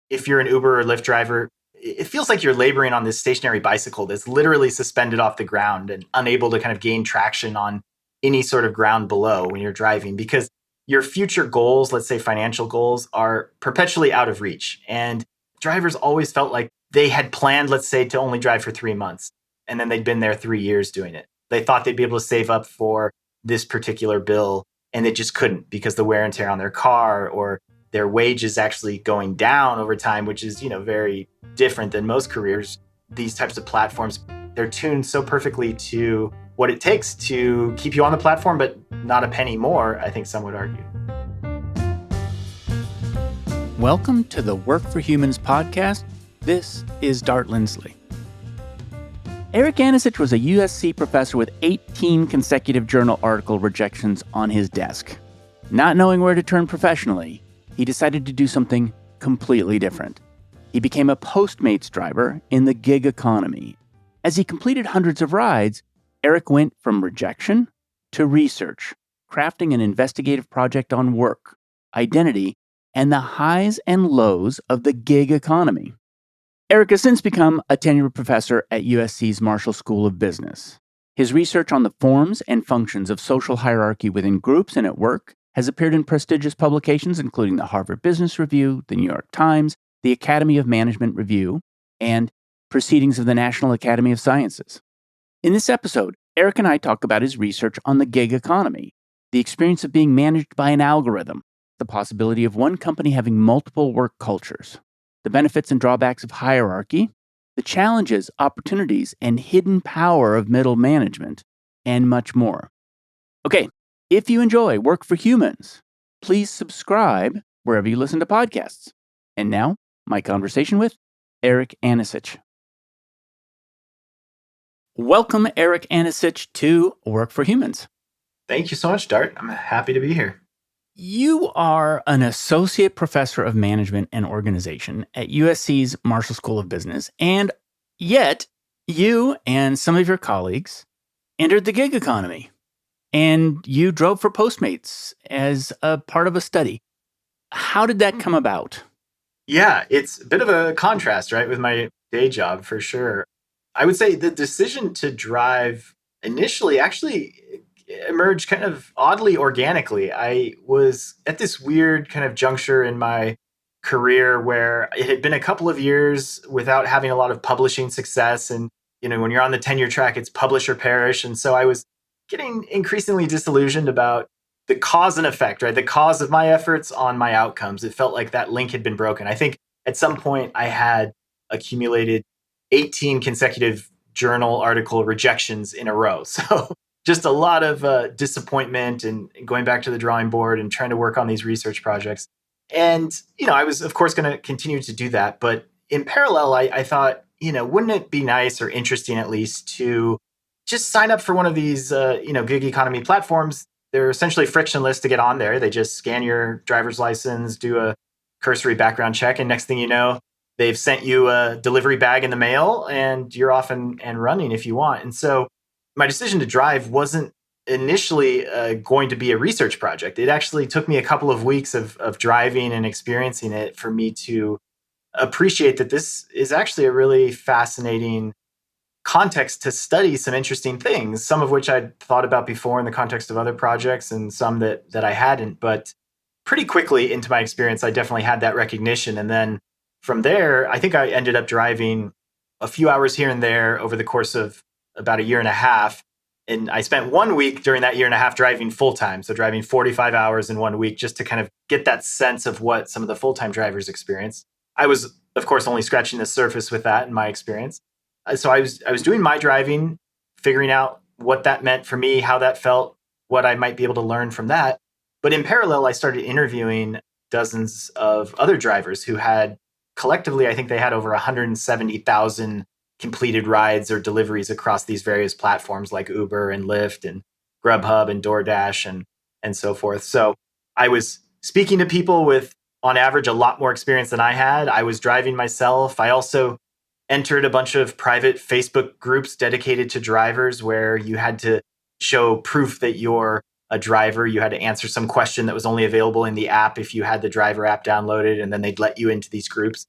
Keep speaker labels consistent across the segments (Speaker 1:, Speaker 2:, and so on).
Speaker 1: if you're an Uber or Lyft driver, it feels like you're laboring on this stationary bicycle that's literally suspended off the ground and unable to kind of gain traction on any sort of ground below when you're driving, because your future goals, let's say financial goals, are perpetually out of reach. And drivers always felt like they had planned, let's say, to only drive for 3 months, and then they'd been there 3 years doing it. They thought they'd be able to save up for this particular bill, and they just couldn't because the wear and tear on their car, or their wages actually going down over time, which is, very different than most careers. These types of platforms, they're tuned so perfectly to what it takes to keep you on the platform, but not a penny more, I think some would argue.
Speaker 2: Welcome to the Work for Humans podcast. This is Dart Lindsley. Eric Anicich was a USC professor with 18 consecutive journal article rejections on his desk. Not knowing where to turn professionally, he decided to do something completely different. He became a Postmates driver in the gig economy. As he completed hundreds of rides, Eric went from rejection to research, crafting an investigative project on work, identity, and the highs and lows of the gig economy. Eric has since become a tenured professor at USC's Marshall School of Business. His research on the forms and functions of social hierarchy within groups and at work has appeared in prestigious publications including the Harvard Business Review, the New York Times, the Academy of Management Review, and Proceedings of the National Academy of Sciences. In this episode, Eric and I talk about his research on the gig economy, the experience of being managed by an algorithm, the possibility of one company having multiple work cultures, the benefits and drawbacks of hierarchy, the challenges, opportunities, and hidden power of middle management, and much more. Okay, if you enjoy Work for Humans, please subscribe wherever you listen to podcasts. And now, my conversation with Eric Anicich. Welcome, Eric Anicich, to Work for Humans.
Speaker 1: Thank you so much, Dart. I'm happy to be here.
Speaker 2: You are an associate professor of management and organization at USC's Marshall School of Business, and yet you and some of your colleagues entered the gig economy, and you drove for Postmates as a part of a study. How did that come about?
Speaker 1: Yeah, it's a bit of a contrast, right, with my day job for sure. I would say the decision to drive initially actually emerged kind of oddly organically. I was at this weird kind of juncture in my career where it had been a couple of years without having a lot of publishing success. And, when you're on the tenure track, it's publish or perish. And so I was getting increasingly disillusioned about the cause and effect, right? The cause of my efforts on my outcomes. It felt like that link had been broken. I think at some point I had accumulated 18 consecutive journal article rejections in a row. So just a lot of disappointment and going back to the drawing board and trying to work on these research projects. And, I was, of course, going to continue to do that. But in parallel, I thought, wouldn't it be nice or interesting at least to just sign up for one of these, gig economy platforms? They're essentially frictionless to get on there. They just scan your driver's license, do a cursory background check, and next thing you know, they've sent you a delivery bag in the mail and you're off and running if you want. And so my decision to drive wasn't initially going to be a research project. It actually took me a couple of weeks of driving and experiencing it for me to appreciate that this is actually a really fascinating context to study some interesting things, some of which I'd thought about before in the context of other projects and some that I hadn't. But pretty quickly into my experience, I definitely had that recognition. And then from there, I think I ended up driving a few hours here and there over the course of about a year and a half. And I spent 1 week during that year and a half driving full time. So driving 45 hours in 1 week just to kind of get that sense of what some of the full-time drivers experience. I was, of course, only scratching the surface with that in my experience. So I was doing my driving, figuring out what that meant for me, how that felt, what I might be able to learn from that. But in parallel, I started interviewing dozens of other drivers who had collectively, I think they had over 170,000 completed rides or deliveries across these various platforms like Uber and Lyft and Grubhub and DoorDash and so forth. So I was speaking to people with, on average, a lot more experience than I had. I was driving myself. I also entered a bunch of private Facebook groups dedicated to drivers where you had to show proof that you're a driver. You had to answer some question that was only available in the app if you had the driver app downloaded, and then they'd let you into these groups.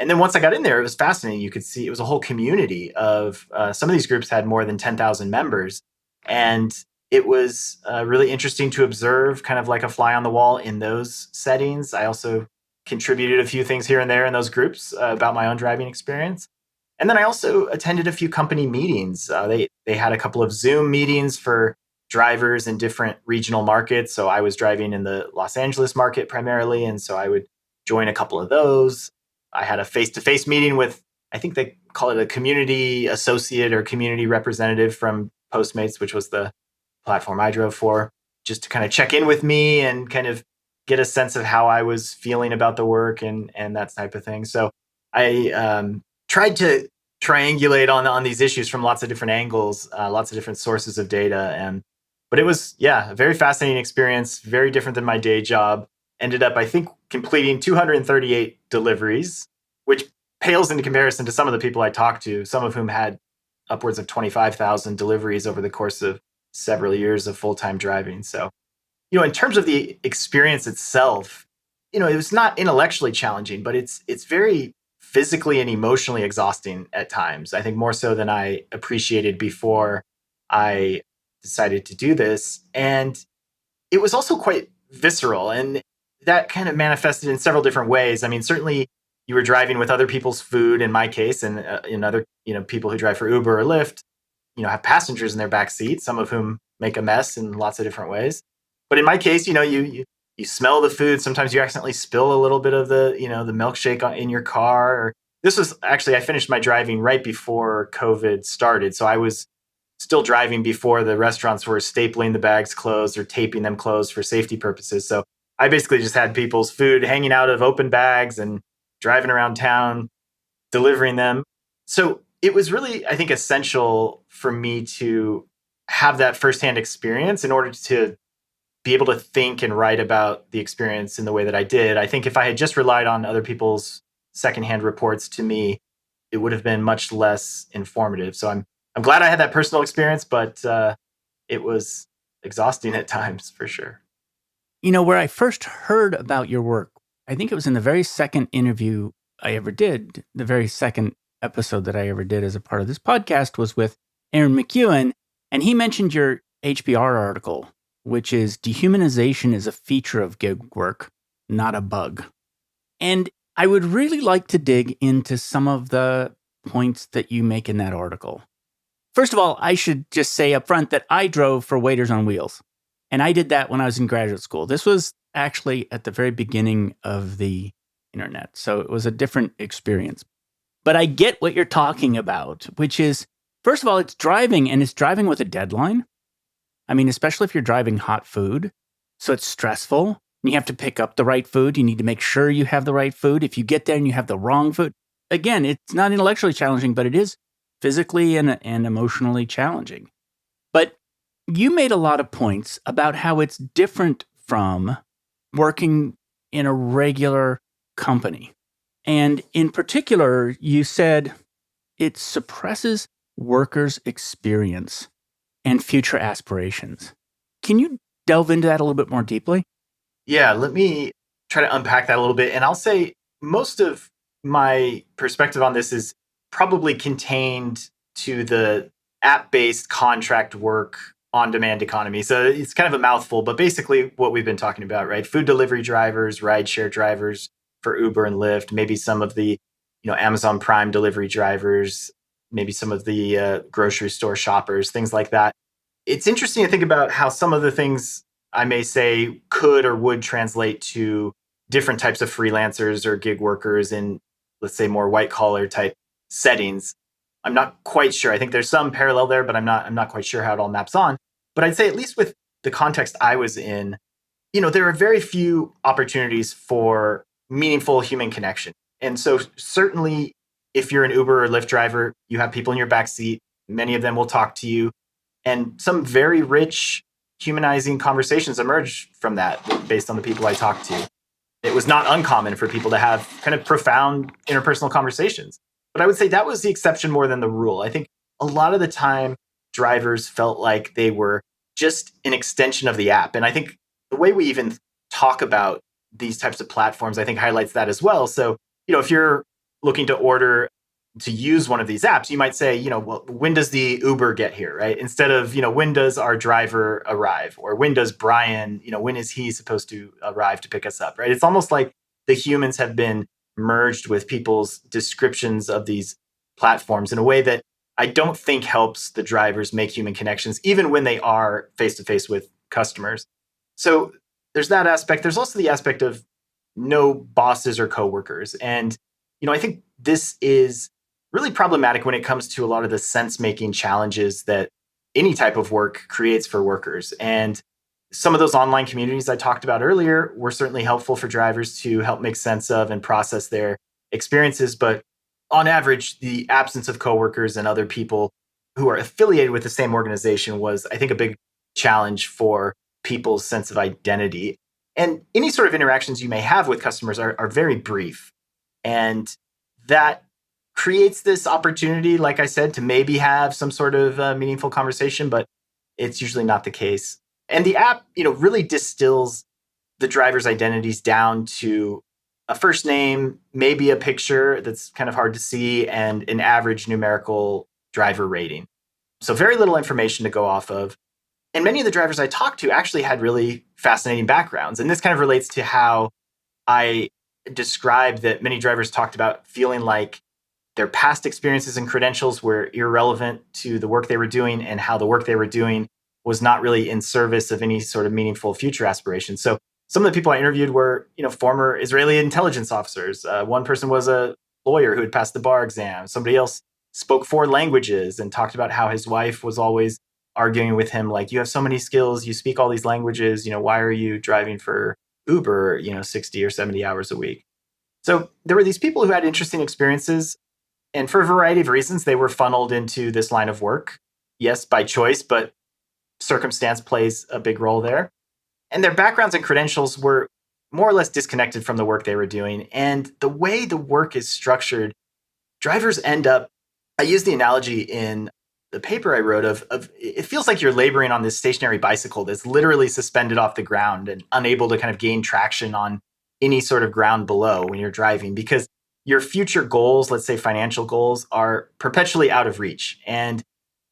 Speaker 1: And then once I got in there, it was fascinating. You could see it was a whole community of some of these groups had more than 10,000 members. And it was really interesting to observe, kind of like a fly on the wall in those settings. I also contributed a few things here and there in those groups about my own driving experience. And then I also attended a few company meetings. They had a couple of Zoom meetings for drivers in different regional markets. So I was driving in the Los Angeles market primarily, and so I would join a couple of those. I had a face-to-face meeting with, I think they call it a community associate or community representative from Postmates, which was the platform I drove for, just to kind of check in with me and kind of get a sense of how I was feeling about the work and that type of thing. So I tried to triangulate on these issues from lots of different angles, lots of different sources of data, and but it was a very fascinating experience, very different than my day job. Ended up, I think, completing 238 deliveries, which pales into comparison to some of the people I talked to, some of whom had upwards of 25,000 deliveries over the course of several years of full-time driving. So, in terms of the experience itself, it was not intellectually challenging, but it's very physically and emotionally exhausting at times. I think more so than I appreciated before I decided to do this. And it was also quite visceral, and that kind of manifested in several different ways. I mean, certainly you were driving with other people's food in my case, and in other, people who drive for Uber or Lyft, have passengers in their back seat, some of whom make a mess in lots of different ways. But in my case, you smell the food. Sometimes you accidentally spill a little bit of the milkshake in your car. Or this was actually, I finished my driving right before COVID started, so I was still driving before the restaurants were stapling the bags closed or taping them closed for safety purposes. So I basically just had people's food hanging out of open bags and driving around town delivering them. So it was really, I think, essential for me to have that firsthand experience in order to be able to think and write about the experience in the way that I did. I think if I had just relied on other people's secondhand reports to me, it would have been much less informative. So I'm glad I had that personal experience, but it was exhausting at times for sure.
Speaker 2: Where I first heard about your work, I think it was in the very second interview I ever did. The very second episode that I ever did as a part of this podcast was with Aaron McEwen, and he mentioned your HBR article, which is Dehumanization is a feature of gig work, not a bug. And I would really like to dig into some of the points that you make in that article. First of all, I should just say up front that I drove for Waiters on Wheels. And I did that when I was in graduate school. This was actually at the very beginning of the internet. So it was a different experience. But I get what you're talking about, which is, first of all, it's driving, and it's driving with a deadline. I mean, especially if you're driving hot food. So it's stressful. You have to pick up the right food. You need to make sure you have the right food. If you get there and you have the wrong food, again, it's not intellectually challenging, but it is physically and emotionally challenging. But you made a lot of points about how it's different from working in a regular company. And in particular, you said it suppresses workers' experience and future aspirations. Can you delve into that a little bit more deeply?
Speaker 1: Yeah, let me try to unpack that a little bit. And I'll say most of my perspective on this is probably contained to the app-based contract work on-demand economy. So it's kind of a mouthful, but basically what we've been talking about, right? Food delivery drivers, rideshare drivers for Uber and Lyft, maybe some of the, Amazon Prime delivery drivers, maybe some of the grocery store shoppers, things like that. It's interesting to think about how some of the things I may say could or would translate to different types of freelancers or gig workers in, let's say, more white collar type settings. I'm not quite sure. I think there's some parallel there, but I'm not quite sure how it all maps on. But I'd say at least with the context I was in, there are very few opportunities for meaningful human connection. And so certainly if you're an Uber or Lyft driver, you have people in your backseat. Many of them will talk to you. And some very rich humanizing conversations emerge from that based on the people I talked to. It was not uncommon for people to have kind of profound interpersonal conversations. But I would say that was the exception more than the rule. I think a lot of the time, drivers felt like they were just an extension of the app. And I think the way we even talk about these types of platforms, I think highlights that as well. So, if you're looking to order to use one of these apps, you might say, well, when does the Uber get here, right? Instead of, when does our driver arrive? Or when does Brian, when is he supposed to arrive to pick us up, right? It's almost like the humans have been merged with people's descriptions of these platforms in a way that I don't think helps the drivers make human connections, even when they are face to face with customers. So there's that aspect. There's also the aspect of no bosses or coworkers. And, I think this is really problematic when it comes to a lot of the sense making challenges that any type of work creates for workers. And some of those online communities I talked about earlier were certainly helpful for drivers to help make sense of and process their experiences. But on average, the absence of coworkers and other people who are affiliated with the same organization was, I think, a big challenge for people's sense of identity. And any sort of interactions you may have with customers are very brief. And that creates this opportunity, like I said, to maybe have some sort of meaningful conversation, but it's usually not the case. And the app, really distills the driver's identities down to a first name, maybe a picture that's kind of hard to see, and an average numerical driver rating. So very little information to go off of. And many of the drivers I talked to actually had really fascinating backgrounds. And this kind of relates to how I described that many drivers talked about feeling like their past experiences and credentials were irrelevant to the work they were doing, and how the work they were doing was not really in service of any sort of meaningful future aspirations. So some of the people I interviewed were, former Israeli intelligence officers. One person was a lawyer who had passed the bar exam. Somebody else spoke 4 languages and talked about how his wife was always arguing with him, like, you have so many skills, you speak all these languages, why are you driving for Uber, 60 or 70 hours a week? So there were these people who had interesting experiences, and for a variety of reasons, they were funneled into this line of work. Yes, by choice, but circumstance plays a big role there. And their backgrounds and credentials were more or less disconnected from the work they were doing. And the way the work is structured, drivers end up, I use the analogy in the paper I wrote of it feels like you're laboring on this stationary bicycle that's literally suspended off the ground and unable to kind of gain traction on any sort of ground below when you're driving, because your future goals, let's say financial goals, are perpetually out of reach. And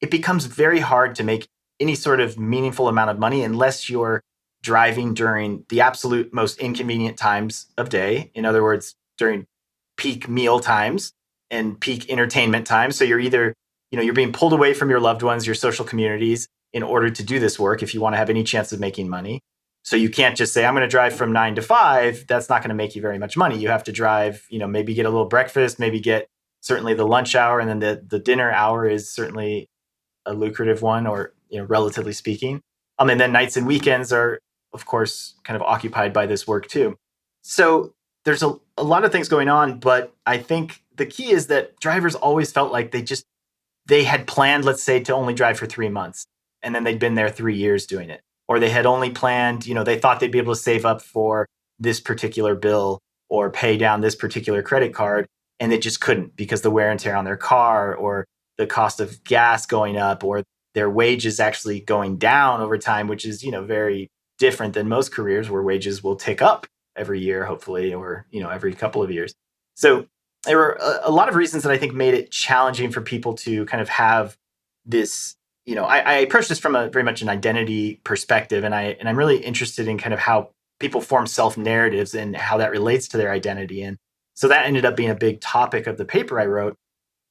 Speaker 1: it becomes very hard to make any sort of meaningful amount of money unless you're driving during the absolute most inconvenient times of day. In other words, during peak meal times and peak entertainment times. So you're either, you're being pulled away from your loved ones, your social communities, in order to do this work if you want to have any chance of making money. So you can't just say, I'm going to drive from 9 to 5. That's not going to make you very much money. You have to drive, maybe get a little breakfast, maybe get certainly the lunch hour, and then the dinner hour is certainly a lucrative one, or, relatively speaking. And then nights and weekends are, of course, kind of occupied by this work too. So there's a lot of things going on, but I think the key is that drivers always felt like they had planned, let's say, to only drive for 3 months, and then they'd been there 3 years doing it. Or they had only planned, they thought they'd be able to save up for this particular bill or pay down this particular credit card, and they just couldn't because the wear and tear on their car, or the cost of gas going up, or their wages actually going down over time, which is, very different than most careers where wages will tick up every year, hopefully, or, every couple of years. So there were a lot of reasons that I think made it challenging for people to kind of have this, I approach this from a very much an identity perspective, and I'm really interested in kind of how people form self-narratives and how that relates to their identity. And so that ended up being a big topic of the paper I wrote.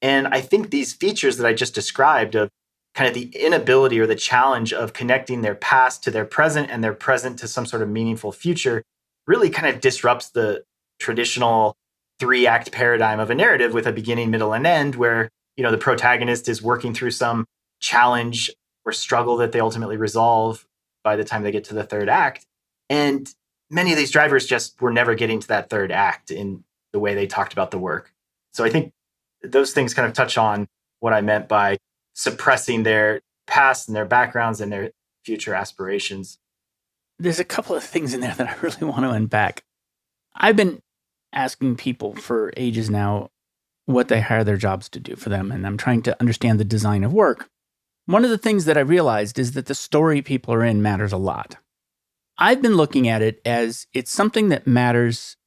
Speaker 1: And I think these features that I just described, of kind of the inability or the challenge of connecting their past to their present and their present to some sort of meaningful future, really kind of disrupts the traditional 3-act paradigm of a narrative with a beginning, middle, and end, where, the protagonist is working through some challenge or struggle that they ultimately resolve by the time they get to the 3rd act. And many of these drivers just were never getting to that 3rd act in the way they talked about the work. So I think those things kind of touch on what I meant by suppressing their past and their backgrounds and their future aspirations.
Speaker 2: There's a couple of things in there that I really want to unpack. I've been asking people for ages now what they hire their jobs to do for them, and I'm trying to understand the design of work. One of the things that I realized is that the story people are in matters a lot. I've been looking at it as it's something that matters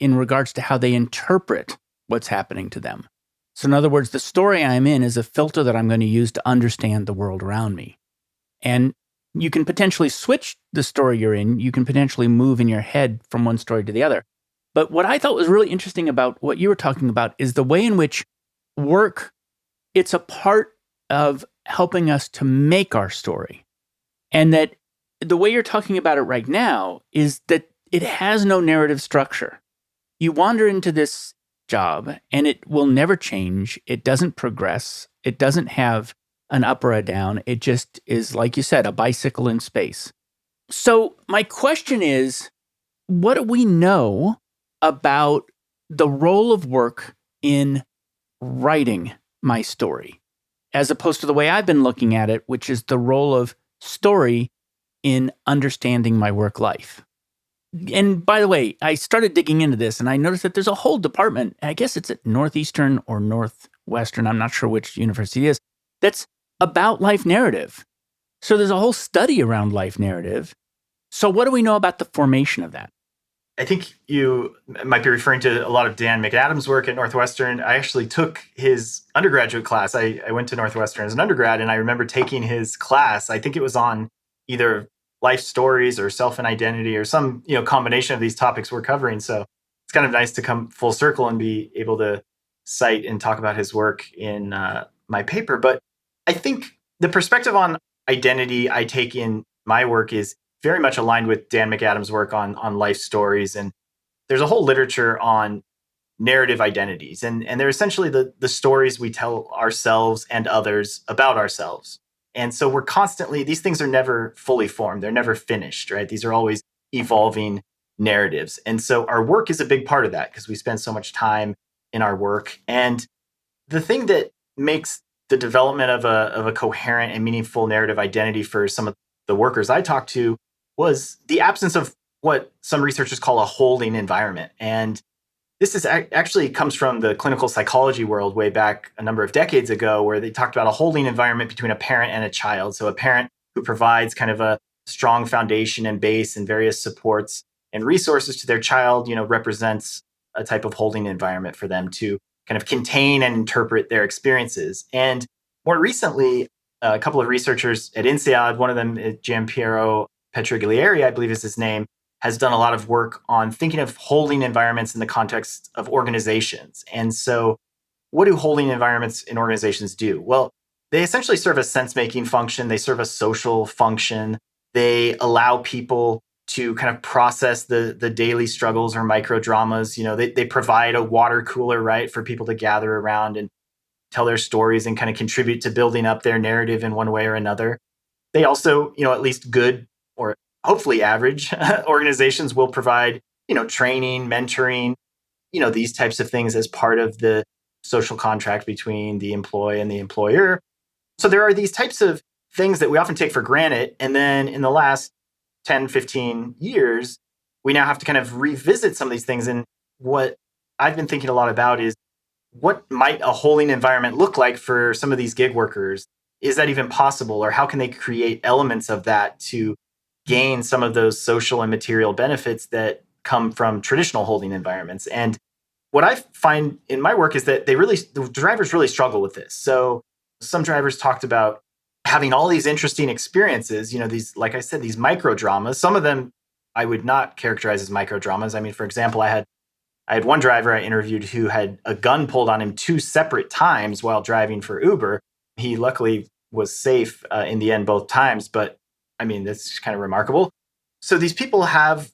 Speaker 2: in regards to how they interpret what's happening to them. So in other words, the story I'm in is a filter that I'm going to use to understand the world around me. And you can potentially switch the story you're in. You can potentially move in your head from one story to the other. But what I thought was really interesting about what you were talking about is the way in which work, it's a part of helping us to make our story. And that the way you're talking about it right now is that it has no narrative structure. You wander into this job and it will never change. It doesn't progress. It doesn't have an up or a down. It just is, like you said, a bicycle in space. So my question is, what do we know about the role of work in writing my story, as opposed to the way I've been looking at it, which is the role of story in understanding my work life? And by the way, I started digging into this and I noticed that there's a whole department, I guess it's at Northeastern or Northwestern, I'm not sure which university it is, that's about life narrative. So there's a whole study around life narrative. So what do we know about the formation of that?
Speaker 1: I think you might be referring to a lot of Dan McAdams' work at Northwestern. I actually took his undergraduate class. I went to Northwestern as an undergrad, and I remember taking his class. I think it was on either life stories or self and identity or some combination of these topics we're covering. So it's kind of nice to come full circle and be able to cite and talk about his work in my paper. But I think the perspective on identity I take in my work is very much aligned with Dan McAdams' work on life stories. And there's a whole literature on narrative identities. And they're essentially the stories we tell ourselves and others about ourselves. And so we're constantly, these things are never fully formed. They're never finished, right? These are always evolving narratives. And so our work is a big part of that because we spend so much time in our work. And the thing that makes the development of a coherent and meaningful narrative identity for some of the workers I talked to was the absence of what some researchers call a holding environment. And this is actually comes from the clinical psychology world way back a number of decades ago, where they talked about a holding environment between a parent and a child. So a parent who provides kind of a strong foundation and base and various supports and resources to their child, represents a type of holding environment for them to kind of contain and interpret their experiences. And more recently, a couple of researchers at INSEAD, one of them, Giampiero Petriglieri, I believe is his name, has done a lot of work on thinking of holding environments in the context of organizations. And so what do holding environments in organizations do? Well, they essentially serve a sense-making function. They serve a social function. They allow people to kind of process the daily struggles or micro dramas. They provide a water cooler, right, for people to gather around and tell their stories and kind of contribute to building up their narrative in one way or another. They also, at least good or hopefully average organizations will provide, training, mentoring, these types of things as part of the social contract between the employee and the employer. So there are these types of things that we often take for granted. And then in the last 10, 15 years, we now have to kind of revisit some of these things. And what I've been thinking a lot about is what might a holding environment look like for some of these gig workers? Is that even possible? Or how can they create elements of that to gain some of those social and material benefits that come from traditional holding environments? And what I find in my work is that the drivers really struggle with this. So some drivers talked about having all these interesting experiences, these, like I said, these micro dramas. Some of them I would not characterize as micro dramas. I mean, for example, I had one driver I interviewed who had a gun pulled on him 2 separate times while driving for Uber. He luckily was safe in the end both times, but I mean, that's kind of remarkable. So these people have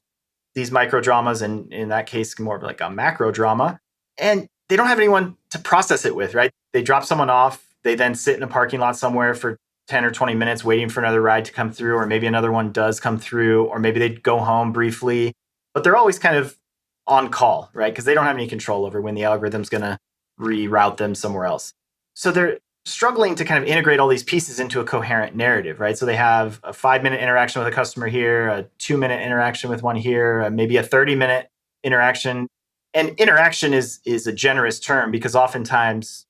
Speaker 1: these micro dramas, and in that case, more of like a macro drama, and they don't have anyone to process it with, right? They drop someone off, they then sit in a parking lot somewhere for 10 or 20 minutes waiting for another ride to come through, or maybe another one does come through, or maybe they go home briefly, but they're always kind of on call, right? Because they don't have any control over when the algorithm's going to reroute them somewhere else. So they're struggling to kind of integrate all these pieces into a coherent narrative, right? So they have a 5-minute interaction with a customer here, a 2-minute interaction with one here, maybe a 30-minute interaction. And interaction is a generous term because oftentimes,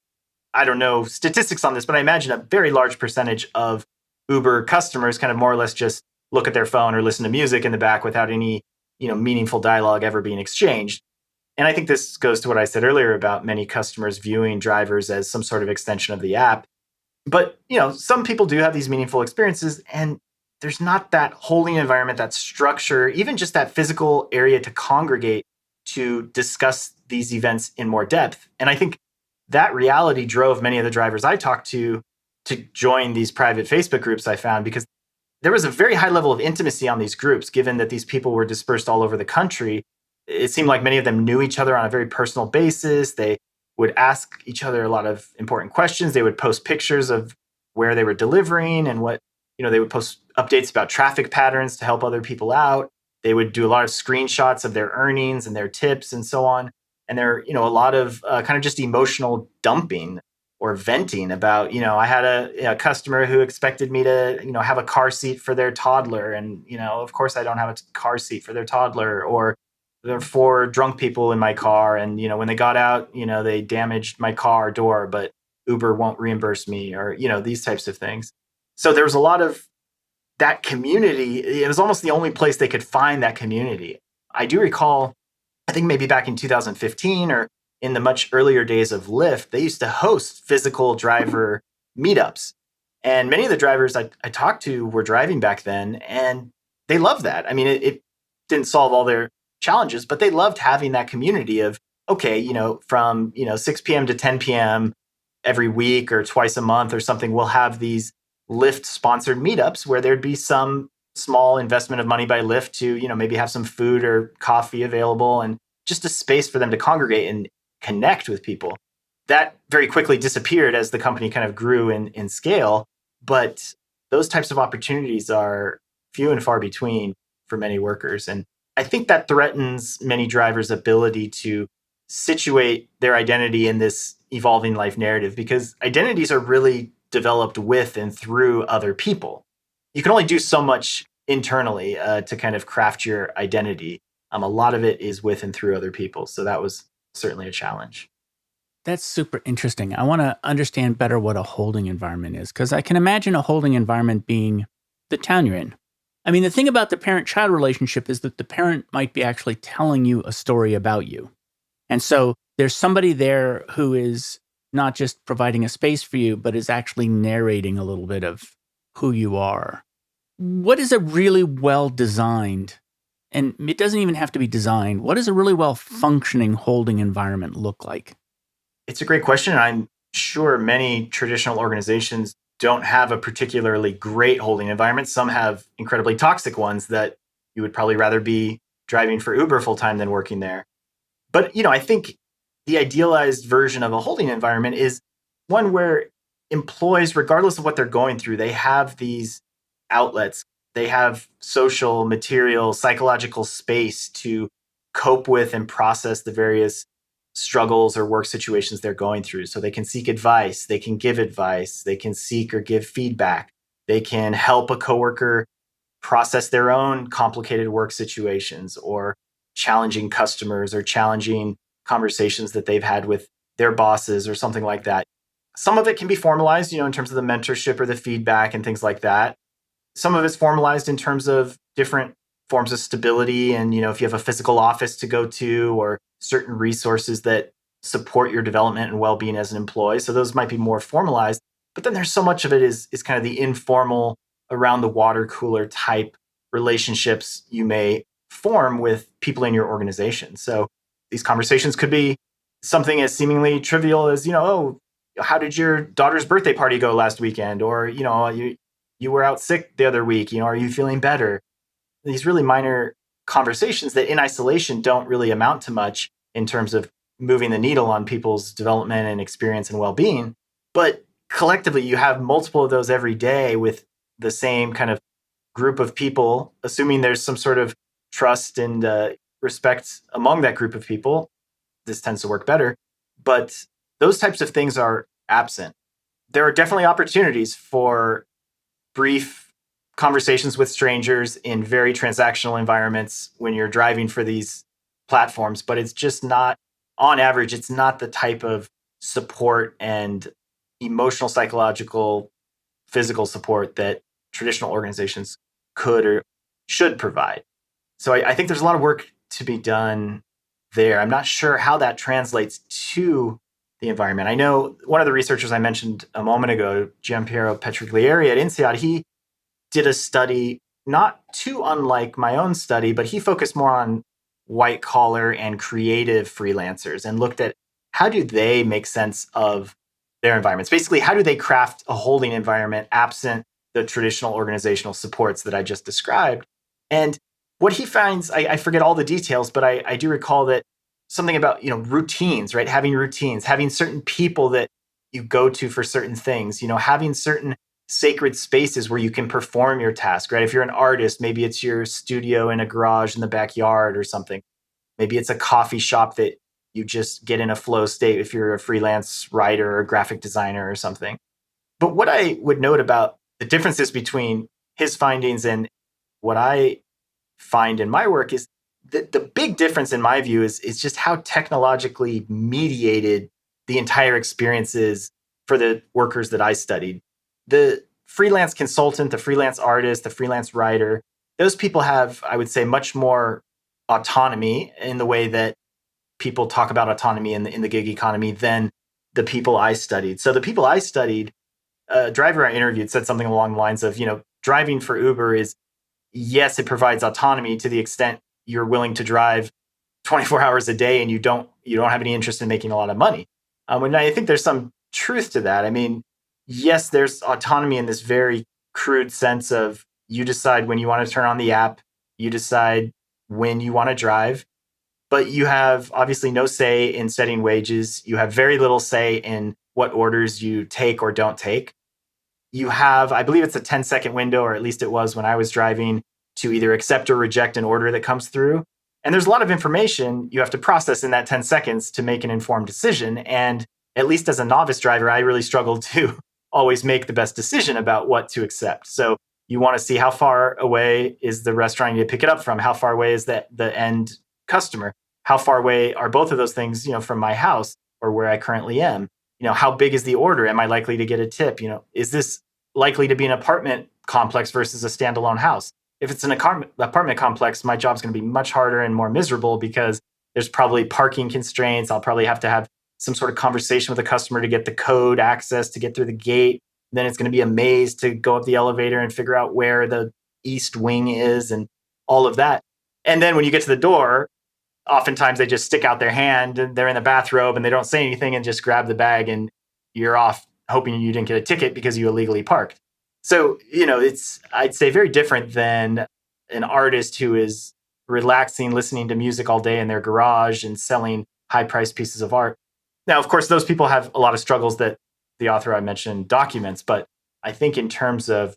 Speaker 1: I don't know statistics on this, but I imagine a very large percentage of Uber customers kind of more or less just look at their phone or listen to music in the back without any, meaningful dialogue ever being exchanged. And I think this goes to what I said earlier about many customers viewing drivers as some sort of extension of the app. But, some people do have these meaningful experiences, and there's not that holding environment, that structure, even just that physical area to congregate to discuss these events in more depth. And I think that reality drove many of the drivers I talked to join these private Facebook groups I found, because there was a very high level of intimacy on these groups, given that these people were dispersed all over the country. It seemed like many of them knew each other on a very personal basis. They would ask each other a lot of important questions. They would post pictures of where they were delivering and they would post updates about traffic patterns to help other people out. They would do a lot of screenshots of their earnings and their tips and so on. And there, a lot of kind of just emotional dumping or venting about, I had a customer who expected me to, have a car seat for their toddler. And, of course I don't have a car seat for their toddler. Or there are four drunk people in my car. And, when they got out, they damaged my car door, but Uber won't reimburse me, or, these types of things. So there was a lot of that community. It was almost the only place they could find that community. I do recall, I think maybe back in 2015 or in the much earlier days of Lyft, they used to host physical driver meetups. And many of the drivers I talked to were driving back then, and they loved that. I mean, it didn't solve all their challenges, but they loved having that community of, okay, from 6 p.m. to 10 p.m. every week or twice a month or something, we'll have these Lyft sponsored meetups where there'd be some small investment of money by Lyft to, maybe have some food or coffee available and just a space for them to congregate and connect with people. That very quickly disappeared as the company kind of grew in scale. But those types of opportunities are few and far between for many workers. And I think that threatens many drivers' ability to situate their identity in this evolving life narrative, because identities are really developed with and through other people. You can only do so much internally to kind of craft your identity. A lot of it is with and through other people. So that was certainly a challenge.
Speaker 2: That's super interesting. I want to understand better what a holding environment is, because I can imagine a holding environment being the town you're in. I mean, the thing about the parent-child relationship is that the parent might be actually telling you a story about you. And so there's somebody there who is not just providing a space for you, but is actually narrating a little bit of who you are. What is a really well-designed, and it doesn't even have to be designed, what does a really well-functioning holding environment look like?
Speaker 1: It's a great question. I'm sure many traditional organizations don't have a particularly great holding environment. Some have incredibly toxic ones that you would probably rather be driving for Uber full time than working there. But, I think the idealized version of a holding environment is one where employees, regardless of what they're going through, they have these outlets. They have social, material, psychological space to cope with and process the various struggles or work situations they're going through. So they can seek advice, they can give advice, they can seek or give feedback, they can help a coworker process their own complicated work situations or challenging customers or challenging conversations that they've had with their bosses or something like that. Some of it can be formalized, in terms of the mentorship or the feedback and things like that. Some of it's formalized in terms of different forms of stability. And, if you have a physical office to go to or certain resources that support your development and well-being as an employee. So those might be more formalized. But then there's so much of it is kind of the informal, around the water cooler type relationships you may form with people in your organization. So these conversations could be something as seemingly trivial as, oh, how did your daughter's birthday party go last weekend? Or, you were out sick the other week, are you feeling better? These really minor conversations that in isolation don't really amount to much in terms of moving the needle on people's development and experience and well-being. But collectively, you have multiple of those every day with the same kind of group of people, assuming there's some sort of trust and respect among that group of people. This tends to work better. But those types of things are absent. There are definitely opportunities for brief conversations with strangers in very transactional environments when you're driving for these platforms, but it's just not, on average, it's not the type of support and emotional, psychological, physical support that traditional organizations could or should provide. So I think there's a lot of work to be done there. I'm not sure how that translates to the environment. I know one of the researchers I mentioned a moment ago, Giampiero Petriglieri at INSEAD, he did a study not too unlike my own study, but he focused more on white collar and creative freelancers and looked at how do they make sense of their environments. Basically, how do they craft a holding environment absent the traditional organizational supports that I just described? And what he finds, I forget all the details, but I do recall that something about, routines, right? Having routines, having certain people that you go to for certain things, having certain sacred spaces where you can perform your task, right? If you're an artist, maybe it's your studio in a garage in the backyard or something. Maybe it's a coffee shop that you just get in a flow state if you're a freelance writer or graphic designer or something. But what I would note about the differences between his findings and what I find in my work is that the big difference in my view is just how technologically mediated the entire experience is for the workers that I studied. The freelance consultant, the freelance artist, the freelance writer, those people have, I would say, much more autonomy in the way that people talk about autonomy in the gig economy than the people I studied. So the people I studied, a driver I interviewed said something along the lines of, driving for Uber is, yes, it provides autonomy to the extent you're willing to drive 24 hours a day and you don't have any interest in making a lot of money. And I think there's some truth to that. I mean, yes, there's autonomy in this very crude sense of you decide when you want to turn on the app, you decide when you want to drive, but you have obviously no say in setting wages. You have very little say in what orders you take or don't take. You have, I believe it's a 10-second window, or at least it was when I was driving, to either accept or reject an order that comes through. And there's a lot of information you have to process in that 10 seconds to make an informed decision. And at least as a novice driver, I really struggled to always make the best decision about what to accept. So you want to see how far away is the restaurant you need to pick it up from? How far away is the end customer? How far away are both of those things, from my house or where I currently am? How big is the order? Am I likely to get a tip? Is this likely to be an apartment complex versus a standalone house? If it's an apartment complex, my job's going to be much harder and more miserable because there's probably parking constraints. I'll probably have to have some sort of conversation with a customer to get the code access to get through the gate. Then it's going to be a maze to go up the elevator and figure out where the east wing is and all of that. And then when you get to the door, oftentimes they just stick out their hand and they're in the bathrobe and they don't say anything and just grab the bag and you're off hoping you didn't get a ticket because you illegally parked. So, it's, I'd say, very different than an artist who is relaxing, listening to music all day in their garage and selling high-priced pieces of art. Now, of course, those people have a lot of struggles that the author I mentioned documents, but I think in terms of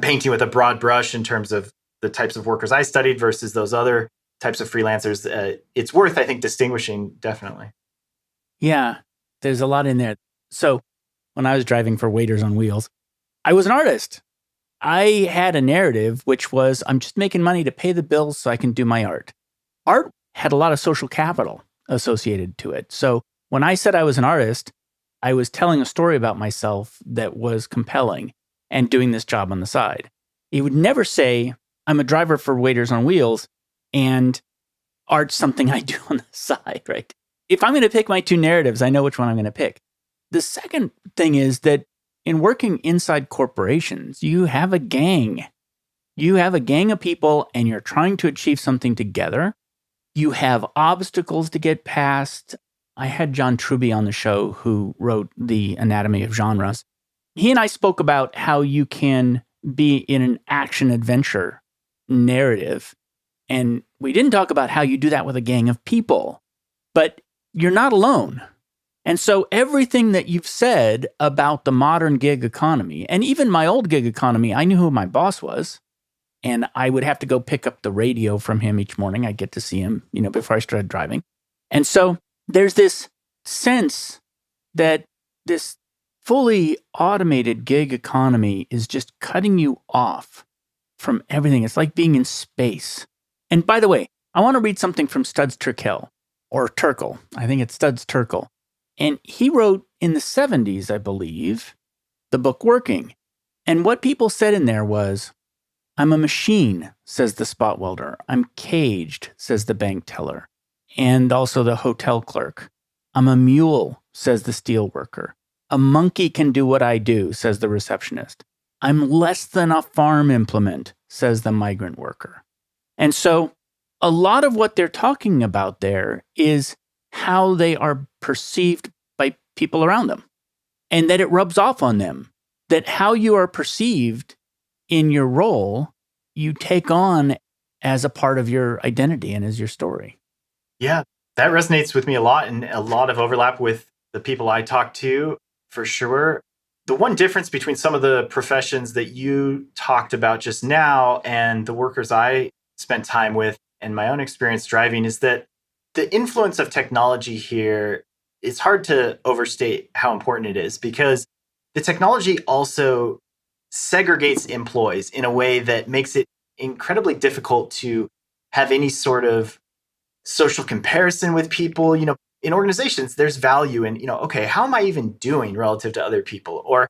Speaker 1: painting with a broad brush, in terms of the types of workers I studied versus those other types of freelancers, it's worth, I think, distinguishing, definitely.
Speaker 2: Yeah, there's a lot in there. So when I was driving for Waiters on Wheels, I was an artist. I had a narrative, which was, I'm just making money to pay the bills so I can do my art. Art had a lot of social capital associated to it. So when I said I was an artist, I was telling a story about myself that was compelling and doing this job on the side. He would never say, I'm a driver for Waiters on Wheels and art's something I do on the side, right? If I'm going to pick my two narratives, I know which one I'm going to pick. The second thing is that in working inside corporations, you have a gang. You have a gang of people and you're trying to achieve something together. You have obstacles to get past. I had John Truby on the show who wrote The Anatomy of Genres. He and I spoke about how you can be in an action-adventure narrative. And we didn't talk about how you do that with a gang of people. But you're not alone. And so everything that you've said about the modern gig economy, and even my old gig economy, I knew who my boss was. And I would have to go pick up the radio from him each morning. I'd get to see him, before I started driving. And so there's this sense that this fully automated gig economy is just cutting you off from everything. It's like being in space. And by the way, I want to read something from Studs Terkel, or Terkel. I think it's Studs Terkel. And he wrote in the 70s, I believe, the book Working. And what people said in there was, I'm a machine, says the spot welder. I'm caged, says the bank teller. and also the hotel clerk. I'm a mule, says the steel worker. A monkey can do what I do, says the receptionist. I'm less than a farm implement, says the migrant worker. And so a lot of what they're talking about there is how they are perceived by people around them and that it rubs off on them, that how you are perceived in your role, you take on as a part of your identity and as your story.
Speaker 1: Yeah, that resonates with me a lot and a lot of overlap with the people I talk to for sure. The one difference between some of the professions that you talked about just now and the workers I spent time with and my own experience driving is that the influence of technology here is hard to overstate how important it is because the technology also segregates employees in a way that makes it incredibly difficult to have any sort of social comparison with people. In organizations, there's value in, okay, how am I even doing relative to other people? Or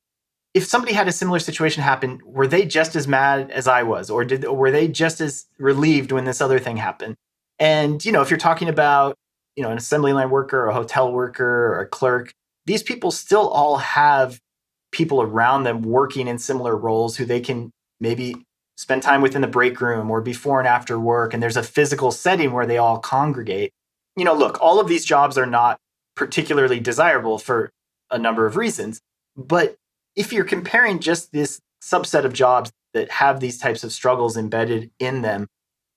Speaker 1: if somebody had a similar situation happen, were they just as mad as I was? Or were they just as relieved when this other thing happened? And, if you're talking about, an assembly line worker, or a hotel worker, or a clerk, these people still all have people around them working in similar roles who they can maybe spend time with in the break room or before and after work. And there's a physical setting where they all congregate. Look, all of these jobs are not particularly desirable for a number of reasons. But if you're comparing just this subset of jobs that have these types of struggles embedded in them,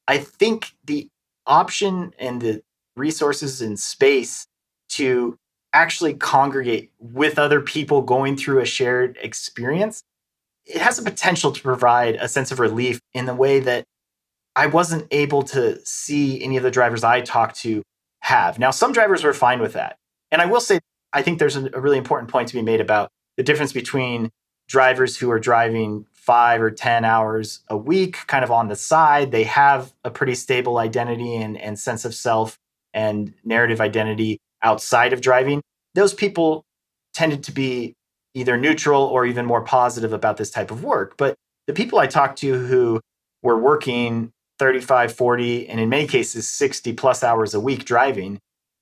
Speaker 1: I think the option and the resources and space to actually congregate with other people going through a shared experience, it has the potential to provide a sense of relief in the way that I wasn't able to see any of the drivers I talked to have. Now, some drivers were fine with that. And I will say, I think there's a really important point to be made about the difference between drivers who are driving 5 or 10 hours a week, kind of on the side. They have a pretty stable identity and sense of self and narrative identity outside of driving. Those people tended to be either neutral or even more positive about this type of work. But the people I talked to who were working 35, 40, and in many cases 60 plus hours a week driving,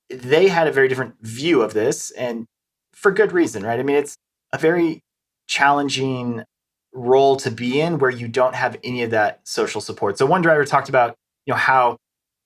Speaker 1: they had a very different view of this, and for good reason, right? I mean, it's a very challenging role to be in where you don't have any of that social support. So one driver talked about, how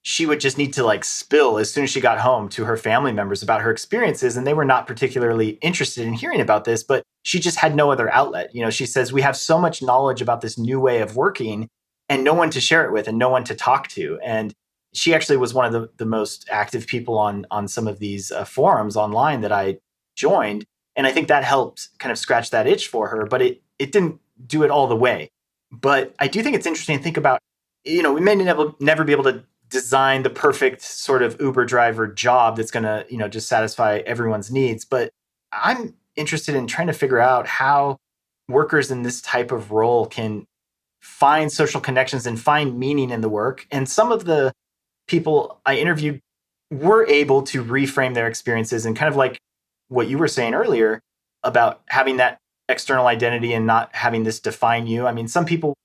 Speaker 1: she would just need to like spill as soon as she got home to her family members about her experiences, and they were not particularly interested in hearing about this, but she just had no other outlet. She says we have so much knowledge about this new way of working and no one to share it with and no one to talk to. And she actually was one of the most active people on some of these forums online that I joined. And I think that helped kind of scratch that itch for her, but it didn't do it all the way. But I do think it's interesting to think about, we may never be able to design the perfect sort of Uber driver job that's going to, just satisfy everyone's needs. But I'm interested in trying to figure out how workers in this type of role can find social connections and find meaning in the work. And some of the people I interviewed were able to reframe their experiences and kind of like what you were saying earlier about having that external identity and not having this define you. I mean, some people,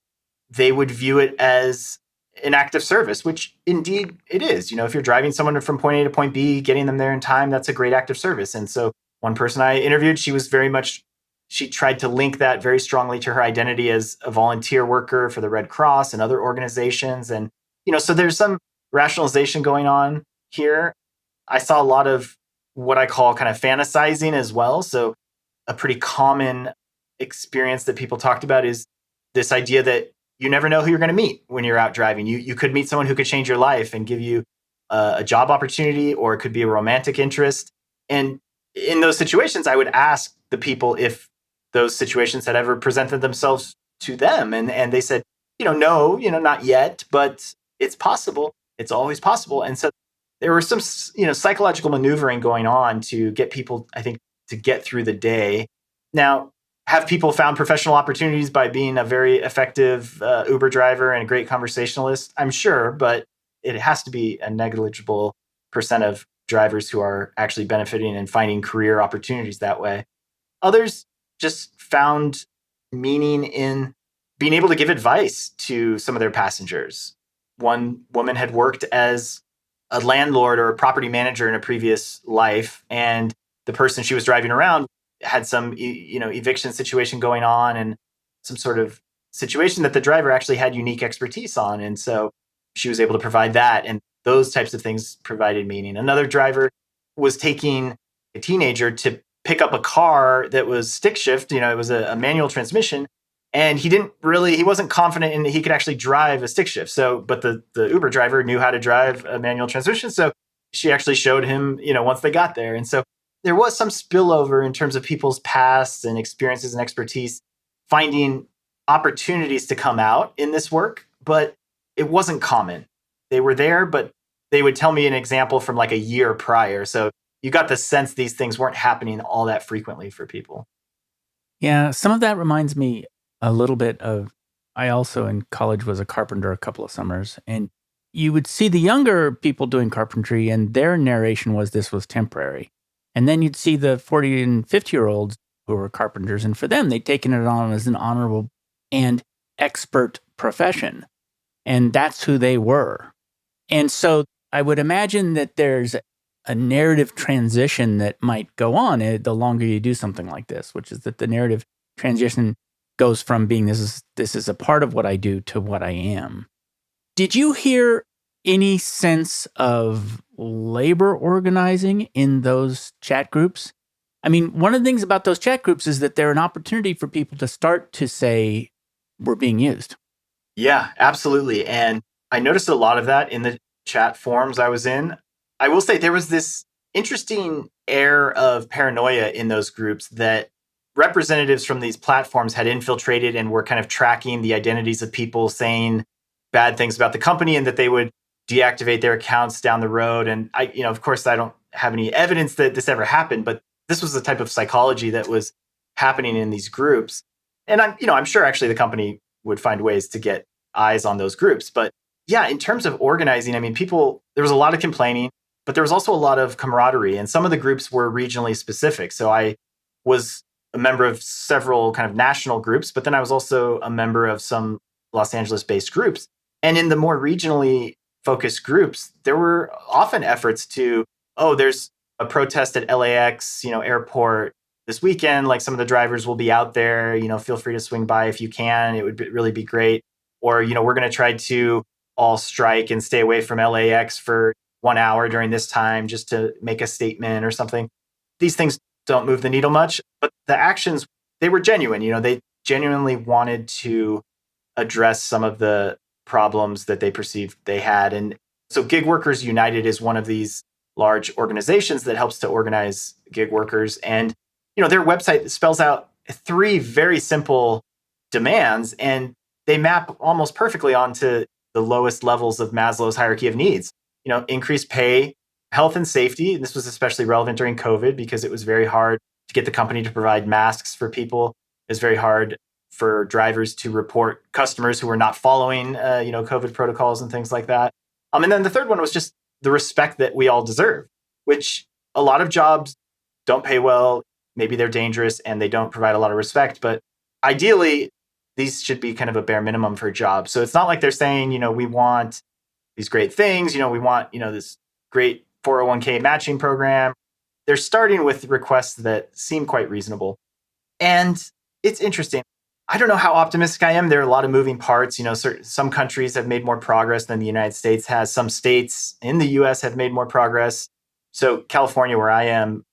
Speaker 1: they would view it as an act of service, which indeed it is. If you're driving someone from point A to point B, getting them there in time, that's a great act of service. And so one person I interviewed, she tried to link that very strongly to her identity as a volunteer worker for the Red Cross and other organizations. And, so there's some rationalization going on here. I saw a lot of what I call kind of fantasizing as well. So a pretty common experience that people talked about is this idea that you never know who you're going to meet when you're out driving. You could meet someone who could change your life and give you a job opportunity, or it could be a romantic interest. And in those situations, I would ask the people if those situations had ever presented themselves to them. And they said, no, not yet, but it's possible. It's always possible. And so there was some, psychological maneuvering going on to get people, I think, to get through the day. Now, have people found professional opportunities by being a very effective Uber driver and a great conversationalist? I'm sure, but it has to be a negligible percent of drivers who are actually benefiting and finding career opportunities that way. Others just found meaning in being able to give advice to some of their passengers. One woman had worked as a landlord or a property manager in a previous life, and the person she was driving around had some eviction situation going on, and some sort of situation that the driver actually had unique expertise on, and so she was able to provide that, and those types of things provided meaning. Another driver was taking a teenager to pick up a car that was stick shift. It was a manual transmission, and he wasn't confident in he could actually drive a stick shift. So, but the Uber driver knew how to drive a manual transmission, so she actually showed him, once they got there. And so there was some spillover in terms of people's pasts and experiences and expertise finding opportunities to come out in this work, but it wasn't common. They were there, but they would tell me an example from like a year prior. So you got the sense these things weren't happening all that frequently for people.
Speaker 2: Yeah, some of that reminds me a little bit of I also in college was a carpenter a couple of summers, and you would see the younger people doing carpentry, and their narration was this was temporary. And then you'd see the 40 and 50-year-olds who were carpenters, and for them, they'd taken it on as an honorable and expert profession. And that's who they were. And so I would imagine that there's a narrative transition that might go on the longer you do something like this, which is that the narrative transition goes from being this is a part of what I do to what I am. Did you hear any sense of labor organizing in those chat groups? I mean, one of the things about those chat groups is that they're an opportunity for people to start to say, we're being used.
Speaker 1: Yeah, absolutely. And I noticed a lot of that in the chat forums I was in. I will say there was this interesting air of paranoia in those groups that representatives from these platforms had infiltrated and were kind of tracking the identities of people saying bad things about the company, and that they would deactivate their accounts down the road. And of course, I don't have any evidence that this ever happened, but this was the type of psychology that was happening in these groups. And I'm sure actually the company would find ways to get eyes on those groups. But yeah, in terms of organizing, I mean, there was a lot of complaining, but there was also a lot of camaraderie. And some of the groups were regionally specific. So I was a member of several kind of national groups, but then I was also a member of some Los Angeles based groups. And in the more regionally focused groups, there were often efforts to, there's a protest at LAX, airport this weekend. Like some of the drivers will be out there, feel free to swing by if you can. It would really be great. Or, we're going to try to all strike and stay away from LAX for 1 hour during this time just to make a statement or something. These things don't move the needle much, but the actions, they were genuine. They genuinely wanted to address some of the problems that they perceived they had. And so Gig Workers United is one of these large organizations that helps to organize gig workers. And, their website spells out 3 very simple demands, and they map almost perfectly onto the lowest levels of Maslow's hierarchy of needs. Increased pay, health and safety. And this was especially relevant during COVID because it was very hard to get the company to provide masks for people. It was very hard for drivers to report customers who were not following, COVID protocols and things like that. And then the third one was just the respect that we all deserve, which a lot of jobs don't pay well. Maybe they're dangerous and they don't provide a lot of respect. But ideally, these should be kind of a bare minimum for jobs. So it's not like they're saying, we want these great things. We want, this great 401k matching program. They're starting with requests that seem quite reasonable. And it's interesting. I don't know how optimistic I am. There are a lot of moving parts. Some countries have made more progress than the United States has. Some states in the US have made more progress. So California, where I am,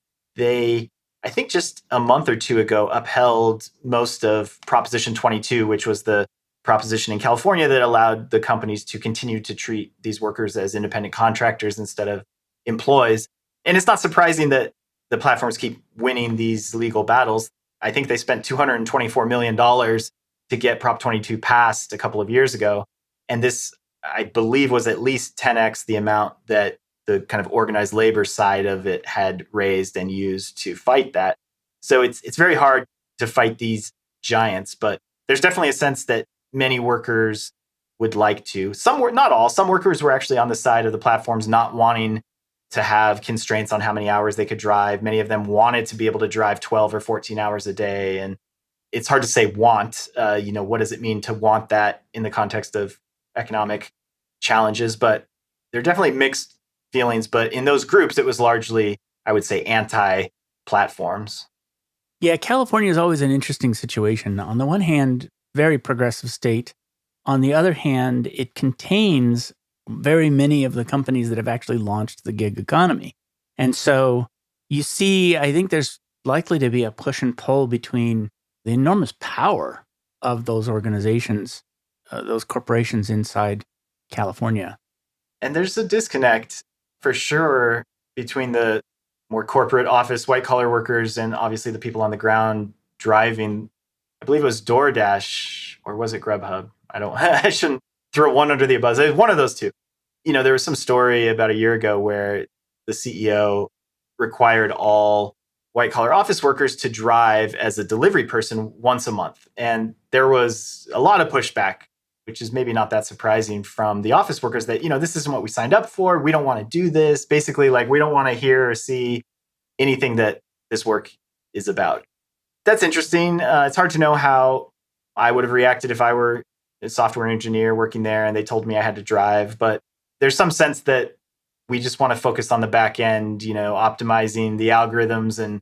Speaker 1: I think just a month or two ago, upheld most of Proposition 22, which was the proposition in California that allowed the companies to continue to treat these workers as independent contractors instead of employees. And it's not surprising that the platforms keep winning these legal battles. I think they spent $224 million to get Prop 22 passed a couple of years ago. And this, I believe, was at least 10x the amount that the kind of organized labor side of it had raised and used to fight that. So it's very hard to fight these giants, but there's definitely a sense that many workers would like to. Some were, not all, some workers were actually on the side of the platforms not wanting to have constraints on how many hours they could drive. Many of them wanted to be able to drive 12 or 14 hours a day. And it's hard to say want, what does it mean to want that in the context of economic challenges? But there are definitely mixed feelings, but in those groups, it was largely, I would say, anti-platforms.
Speaker 2: Yeah, California is always an interesting situation. On the one hand, very progressive state. On the other hand, it contains very many of the companies that have actually launched the gig economy. And so you see, I think there's likely to be a push and pull between the enormous power of those organizations, those corporations inside California.
Speaker 1: And there's a disconnect for sure between the more corporate office white collar workers and obviously the people on the ground driving. I believe it was DoorDash, or was it Grubhub? I don't I shouldn't throw one under the bus. It was one of those two. There was some story about a year ago where the CEO required all white collar office workers to drive as a delivery person once a month. And there was a lot of pushback, which is maybe not that surprising from the office workers that, this isn't what we signed up for. We don't want to do this. Basically, like, we don't want to hear or see anything that this work is about. That's interesting. It's hard to know how I would have reacted if I were a software engineer working there and they told me I had to drive. But there's some sense that we just want to focus on the back end, optimizing the algorithms, and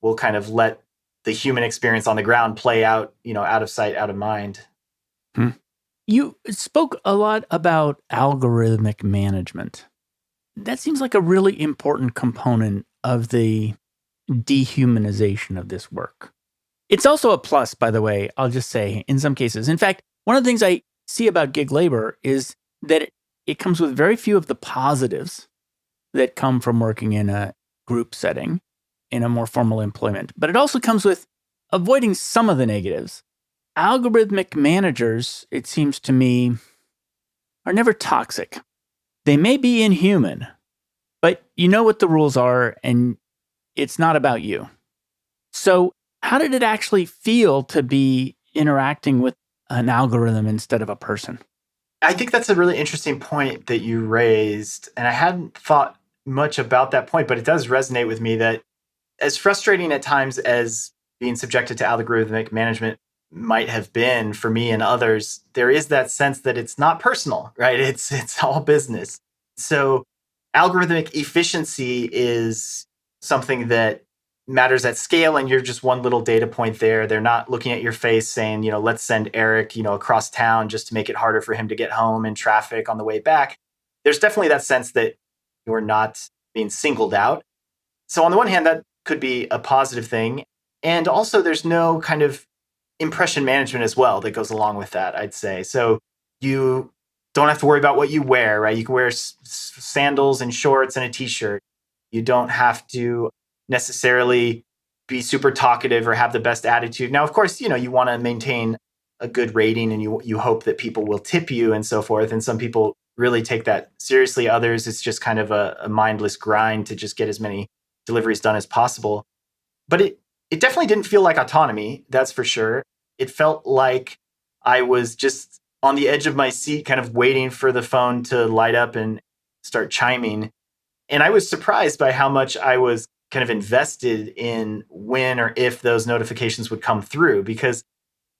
Speaker 1: we'll kind of let the human experience on the ground play out, out of sight, out of mind.
Speaker 2: You spoke a lot about algorithmic management. That seems like a really important component of the dehumanization of this work. It's also a plus, by the way, I'll just say, in some cases. In fact, one of the things I see about gig labor is that it comes with very few of the positives that come from working in a group setting, in a more formal employment. But it also comes with avoiding some of the negatives. Algorithmic managers, it seems to me, are never toxic. They may be inhuman, but you know what the rules are, and it's not about you. So how did it actually feel to be interacting with an algorithm instead of a person?
Speaker 1: I think that's a really interesting point that you raised. And I hadn't thought much about that point, but it does resonate with me that, as frustrating at times as being subjected to algorithmic management might have been for me and others, there is that sense that it's not personal, right? It's all business. So algorithmic efficiency is something that matters at scale, and you're just one little data point there. They're not looking at your face saying, let's send Eric, across town just to make it harder for him to get home in traffic on the way back. There's definitely that sense that you're not being singled out. So on the one hand, that could be a positive thing. And also there's no kind of impression management as well that goes along with that, I'd say. So you don't have to worry about what you wear, right? You can wear sandals and shorts and a t-shirt. You don't have to necessarily be super talkative or have the best attitude. Now, of course, you want to maintain a good rating, and you hope that people will tip you and so forth. And some people really take that seriously. Others, it's just kind of a mindless grind to just get as many deliveries done as possible. But it definitely didn't feel like autonomy, that's for sure. It felt like I was just on the edge of my seat, kind of waiting for the phone to light up and start chiming. And I was surprised by how much I was kind of invested in when or if those notifications would come through. Because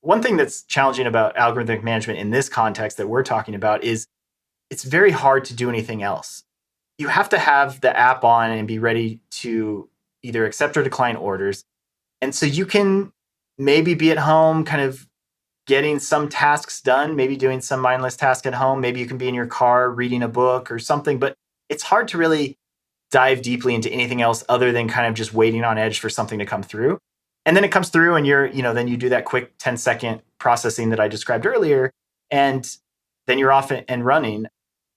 Speaker 1: one thing that's challenging about algorithmic management in this context that we're talking about is it's very hard to do anything else. You have to have the app on and be ready to either accept or decline orders. And so you can maybe be at home kind of getting some tasks done, maybe doing some mindless task at home. Maybe you can be in your car reading a book or something, but it's hard to really dive deeply into anything else other than kind of just waiting on edge for something to come through. And then it comes through and then you do that quick 10-second processing that I described earlier, and then you're off and running.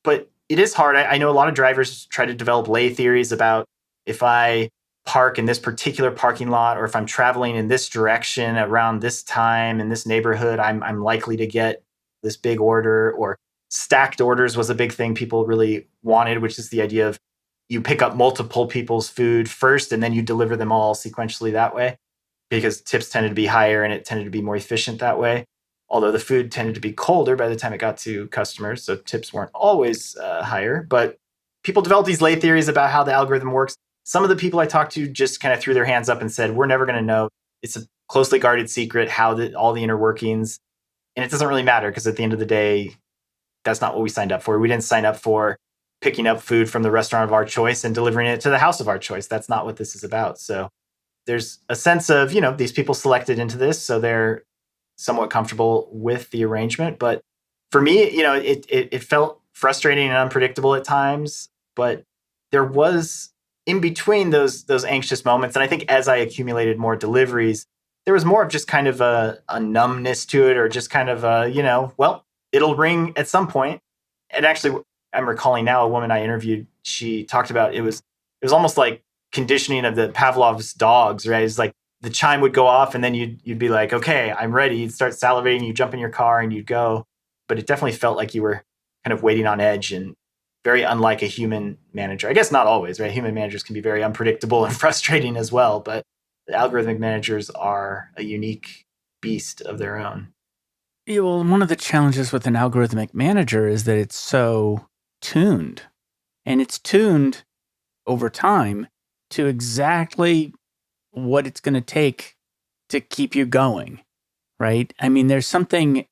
Speaker 1: But it is hard. I know a lot of drivers try to develop lay theories about, if I park in this particular parking lot, or if I'm traveling in this direction around this time in this neighborhood, I'm likely to get this big order. Or stacked orders was a big thing people really wanted, which is the idea of you pick up multiple people's food first and then you deliver them all sequentially that way, because tips tended to be higher and it tended to be more efficient that way. Although the food tended to be colder by the time it got to customers, so tips weren't always higher. But people developed these lay theories about how the algorithm works. Some of the people I talked to just kind of threw their hands up and said, we're never going to know. It's a closely guarded secret, all the inner workings. And it doesn't really matter, because at the end of the day, that's not what we signed up for. We didn't sign up for picking up food from the restaurant of our choice and delivering it to the house of our choice. That's not what this is about. So there's a sense of, these people selected into this, so they're somewhat comfortable with the arrangement. But for me, it felt frustrating and unpredictable at times. But there was in between those anxious moments, and I think as I accumulated more deliveries, there was more of just kind of a numbness to it, or just kind of well, it'll ring at some point. And actually, I'm recalling now a woman I interviewed. She talked about it was almost like conditioning of the Pavlov's dogs, right? It's like the chime would go off, and then you'd be like, okay, I'm ready. You'd start salivating, you jump in your car, and you'd go. But it definitely felt like you were kind of waiting on edge, and very unlike a human manager. I guess not always, right? Human managers can be very unpredictable and frustrating as well, but the algorithmic managers are a unique beast of their own.
Speaker 2: Yeah, well, one of the challenges with an algorithmic manager is that it's so tuned, and it's tuned over time to exactly what it's going to take to keep you going, right? I mean, there's something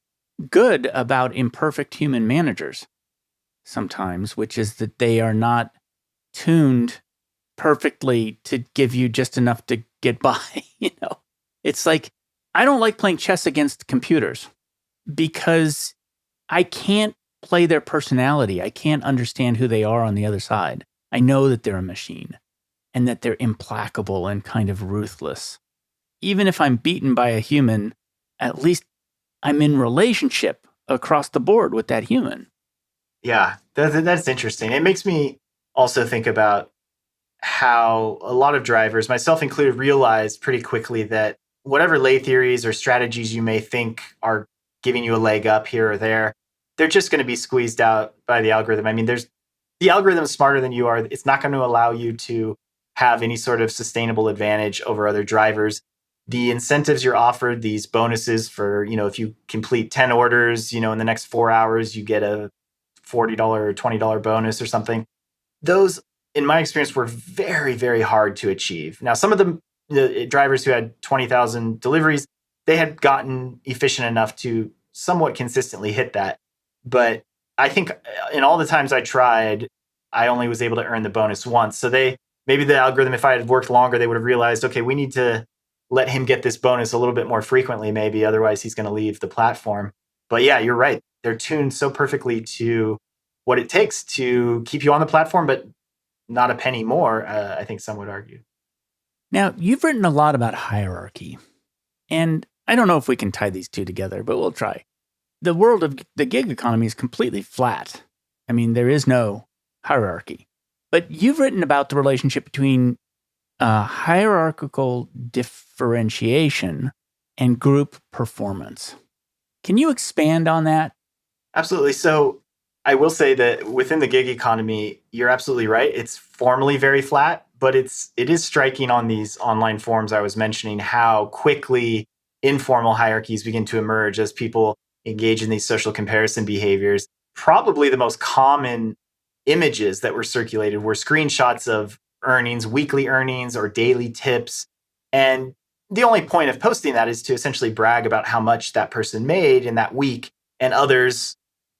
Speaker 2: good about imperfect human managers sometimes, which is that they are not tuned perfectly to give you just enough to get by. It's like, I don't like playing chess against computers because I can't play their personality. I can't understand who they are on the other side. I know that they're a machine and that they're implacable and kind of ruthless. Even if I'm beaten by a human, at least I'm in relationship across the board with that human.
Speaker 1: Yeah, that's interesting. It makes me also think about how a lot of drivers, myself included, realize pretty quickly that whatever lay theories or strategies you may think are giving you a leg up here or there, they're just going to be squeezed out by the algorithm. I mean, the algorithm is smarter than you are. It's not going to allow you to have any sort of sustainable advantage over other drivers. The incentives you're offered, these bonuses for, if you complete 10 orders, in the next 4 hours, you get a $40 or $20 bonus or something. Those, in my experience, were very, very hard to achieve. Now, some of the drivers who had 20,000 deliveries, they had gotten efficient enough to somewhat consistently hit that. But I think in all the times I tried, I only was able to earn the bonus once. So maybe the algorithm, if I had worked longer, they would have realized, okay, we need to let him get this bonus a little bit more frequently, maybe. Otherwise, he's going to leave the platform. But yeah, you're right. They're tuned so perfectly to what it takes to keep you on the platform, but not a penny more, I think some would argue.
Speaker 2: Now, you've written a lot about hierarchy, and I don't know if we can tie these two together, but we'll try. The world of the gig economy is completely flat. I mean, there is no hierarchy. But you've written about the relationship between hierarchical differentiation and group performance. Can you expand on that?
Speaker 1: Absolutely. So I will say that within the gig economy, you're absolutely right. It's formally very flat, but it is striking on these online forums I was mentioning how quickly informal hierarchies begin to emerge as people engage in these social comparison behaviors. Probably the most common images that were circulated were screenshots of earnings, weekly earnings or daily tips. And the only point of posting that is to essentially brag about how much that person made in that week, and others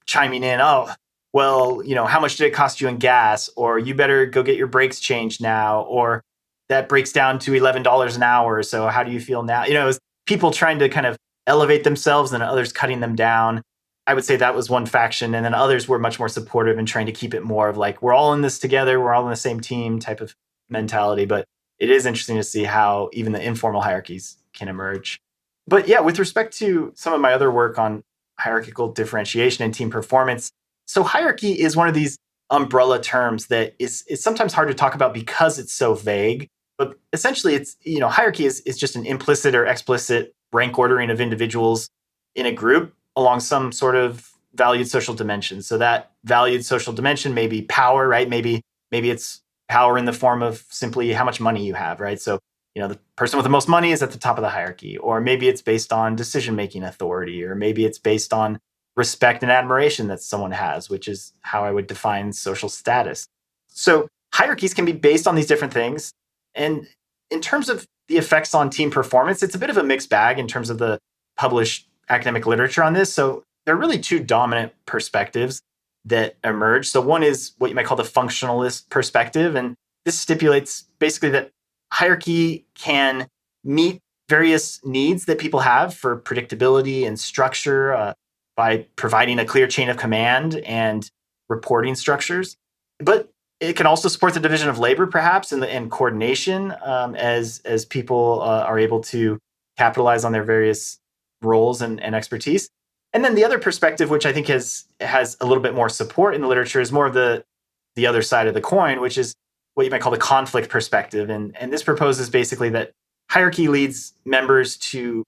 Speaker 1: chiming in, oh, well, how much did it cost you in gas? Or you better go get your brakes changed now. Or that breaks down to $11 an hour. So how do you feel now? It was people trying to kind of elevate themselves and others cutting them down. I would say that was one faction. And then others were much more supportive and trying to keep it more of like, we're all in this together. We're all in the same team type of mentality. But it is interesting to see how even the informal hierarchies can emerge. But yeah, with respect to some of my other work on hierarchical differentiation and team performance, so hierarchy is one of these umbrella terms that is sometimes hard to talk about because it's so vague. But essentially, it's hierarchy is just an implicit or explicit rank ordering of individuals in a group along some sort of valued social dimension. So that valued social dimension may be power, right? Maybe it's power in the form of simply how much money you have, right? So the person with the most money is at the top of the hierarchy, or maybe it's based on decision-making authority, or maybe it's based on respect and admiration that someone has, which is how I would define social status. So hierarchies can be based on these different things. And in terms of the effects on team performance, it's a bit of a mixed bag in terms of the published academic literature on this. So there are really two dominant perspectives. that emerge. So one is what you might call the functionalist perspective. And this stipulates basically that hierarchy can meet various needs that people have for predictability and structure by providing a clear chain of command and reporting structures. But it can also support the division of labor, perhaps, and coordination as people are able to capitalize on their various roles and expertise. And then the other perspective, which I think has a little bit more support in the literature, is more of the other side of the coin, which is what you might call the conflict perspective. And this proposes basically that hierarchy leads members to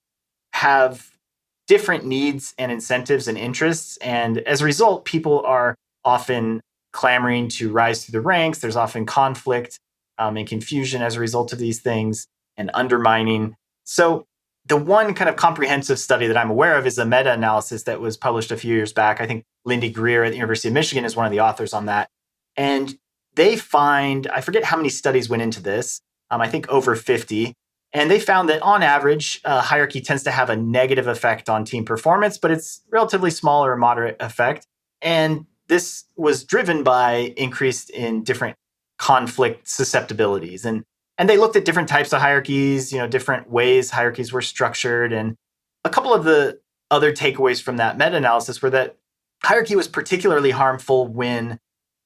Speaker 1: have different needs and incentives and interests. And as a result, people are often clamoring to rise through the ranks. There's often conflict and confusion as a result of these things and undermining. So the one kind of comprehensive study that I'm aware of is a meta-analysis that was published a few years back. I think Lindy Greer at the University of Michigan is one of the authors on that. And they find, I forget how many studies went into this, I think over 50. And they found that on average, hierarchy tends to have a negative effect on team performance, but it's relatively small or moderate effect. And this was driven by increased in different conflict susceptibilities. And they looked at different types of hierarchies, different ways hierarchies were structured. And a couple of the other takeaways from that meta-analysis were that hierarchy was particularly harmful when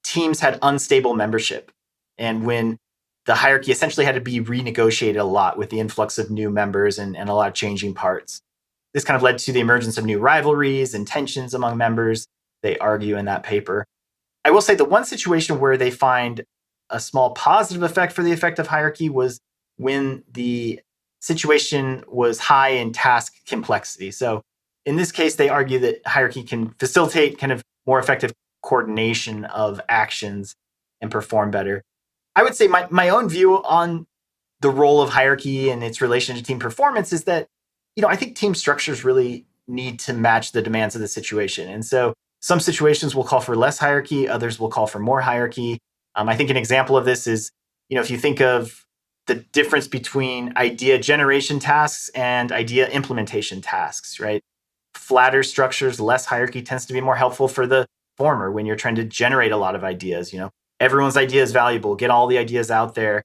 Speaker 1: teams had unstable membership and when the hierarchy essentially had to be renegotiated a lot with the influx of new members and a lot of changing parts. This kind of led to the emergence of new rivalries and tensions among members, they argue in that paper. I will say the one situation where they find a small positive effect for the effect of hierarchy was when the situation was high in task complexity. So in this case, they argue that hierarchy can facilitate kind of more effective coordination of actions and perform better. I would say my own view on the role of hierarchy and its relation to team performance is that, I think team structures really need to match the demands of the situation. And so some situations will call for less hierarchy, others will call for more hierarchy. I think an example of this is, if you think of the difference between idea generation tasks and idea implementation tasks, right? Flatter structures, less hierarchy tends to be more helpful for the former when you're trying to generate a lot of ideas. Everyone's idea is valuable. Get all the ideas out there.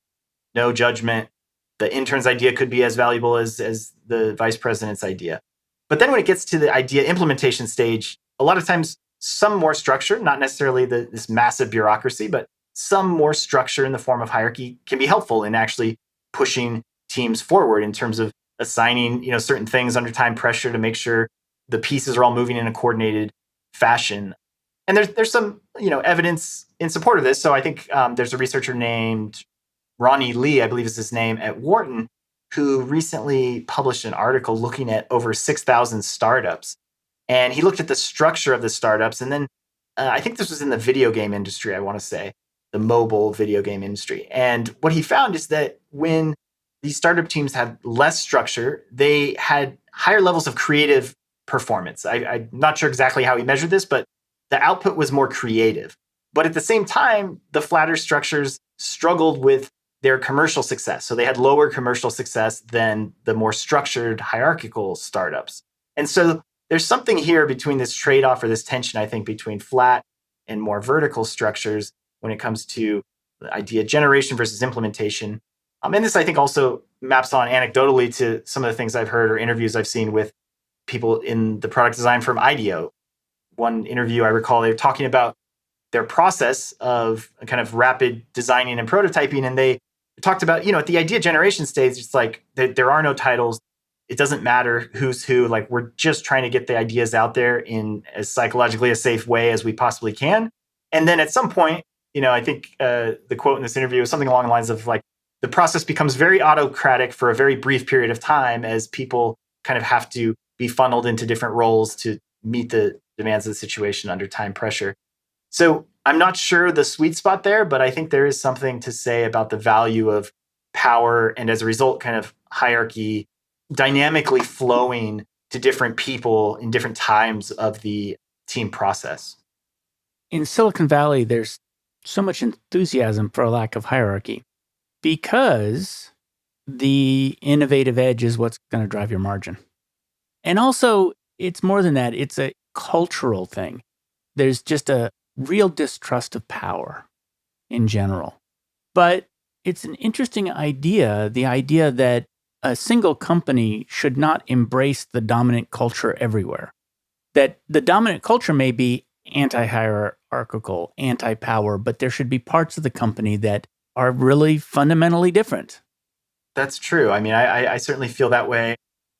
Speaker 1: No judgment. The intern's idea could be as valuable as the vice president's idea. But then when it gets to the idea implementation stage, a lot of times some more structure, not necessarily this massive bureaucracy, but some more structure in the form of hierarchy can be helpful in actually pushing teams forward in terms of assigning, certain things under time pressure to make sure the pieces are all moving in a coordinated fashion. And there's some, evidence in support of this. So I think there's a researcher named Ronnie Lee, I believe is his name, at Wharton, who recently published an article looking at over 6,000 startups. And he looked at the structure of the startups. And then I think this was in the video game industry, I want to say, the mobile video game industry. And what he found is that when these startup teams had less structure, they had higher levels of creative performance. I'm not sure exactly how he measured this, but the output was more creative. But at the same time, the flatter structures struggled with their commercial success. So they had lower commercial success than the more structured hierarchical startups. And so there's something here between this trade-off or this tension, I think, between flat and more vertical structures when it comes to the idea generation versus implementation. And this, I think, also maps on anecdotally to some of the things I've heard or interviews I've seen with people in the product design firm IDEO. One interview I recall, they were talking about their process of kind of rapid designing and prototyping. And they talked about, at the idea generation stage, it's like there are no titles. It doesn't matter who's who. Like, we're just trying to get the ideas out there in as psychologically a safe way as we possibly can. And then at some point, I think the quote in this interview was something along the lines of like, the process becomes very autocratic for a very brief period of time as people kind of have to be funneled into different roles to meet the demands of the situation under time pressure. So I'm not sure the sweet spot there, but I think there is something to say about the value of power and as a result, kind of hierarchy dynamically flowing to different people in different times of the team process.
Speaker 2: In Silicon Valley, there's so much enthusiasm for a lack of hierarchy because the innovative edge is what's going to drive your margin. And also, it's more than that. It's a cultural thing. There's just a real distrust of power in general. But it's an interesting idea, the idea that a single company should not embrace the dominant culture everywhere. That the dominant culture may be anti-hierarchical, anti-power, but there should be parts of the company that are really fundamentally different.
Speaker 1: That's true. I mean, I certainly feel that way.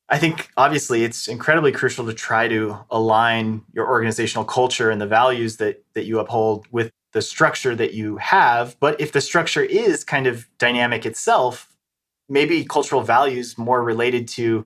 Speaker 1: I think obviously it's incredibly crucial to try to align your organizational culture and the values that you uphold with the structure that you have. But if the structure is kind of dynamic itself, maybe cultural values more related to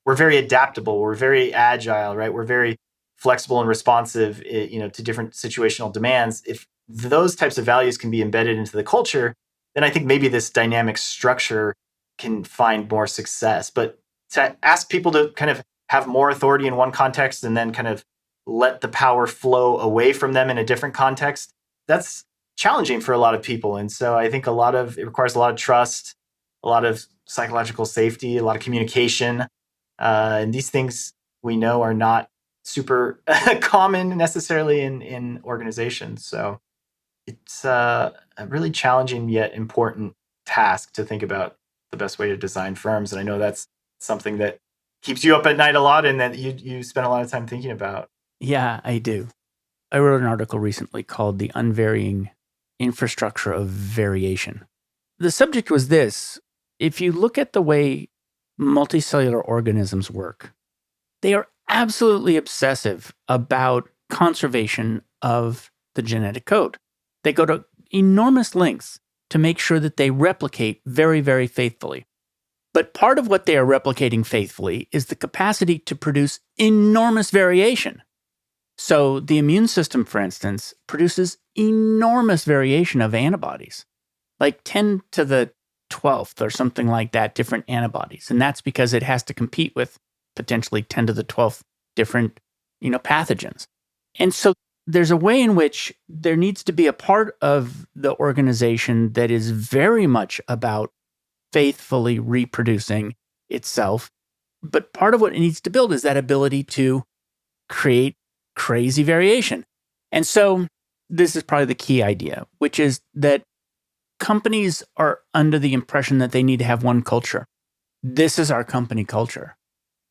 Speaker 1: we're very adaptable, we're very agile, right? We're very flexible and responsive, to different situational demands. If those types of values can be embedded into the culture, then I think maybe this dynamic structure can find more success. But to ask people to kind of have more authority in one context and then kind of let the power flow away from them in a different context, that's challenging for a lot of people. And so I think it requires a lot of trust, a lot of psychological safety, a lot of communication. And these things we know are not super common necessarily in organizations. So it's a really challenging yet important task to think about the best way to design firms. And I know that's something that keeps you up at night a lot and that you spend a lot of time thinking about.
Speaker 2: Yeah, I do. I wrote an article recently called The Unvarying Infrastructure of Variation. The subject was this: if you look at the way multicellular organisms work, they are absolutely obsessive about conservation of the genetic code. They go to enormous lengths to make sure that they replicate very, very faithfully. But part of what they are replicating faithfully is the capacity to produce enormous variation. So the immune system, for instance, produces enormous variation of antibodies, like 10 to the 12th or something like that, different antibodies. And that's because it has to compete with potentially 10 to the 12th different, pathogens. And so there's a way in which there needs to be a part of the organization that is very much about faithfully reproducing itself. But part of what it needs to build is that ability to create crazy variation. And so this is probably the key idea, which is that companies are under the impression that they need to have one culture. This is our company culture.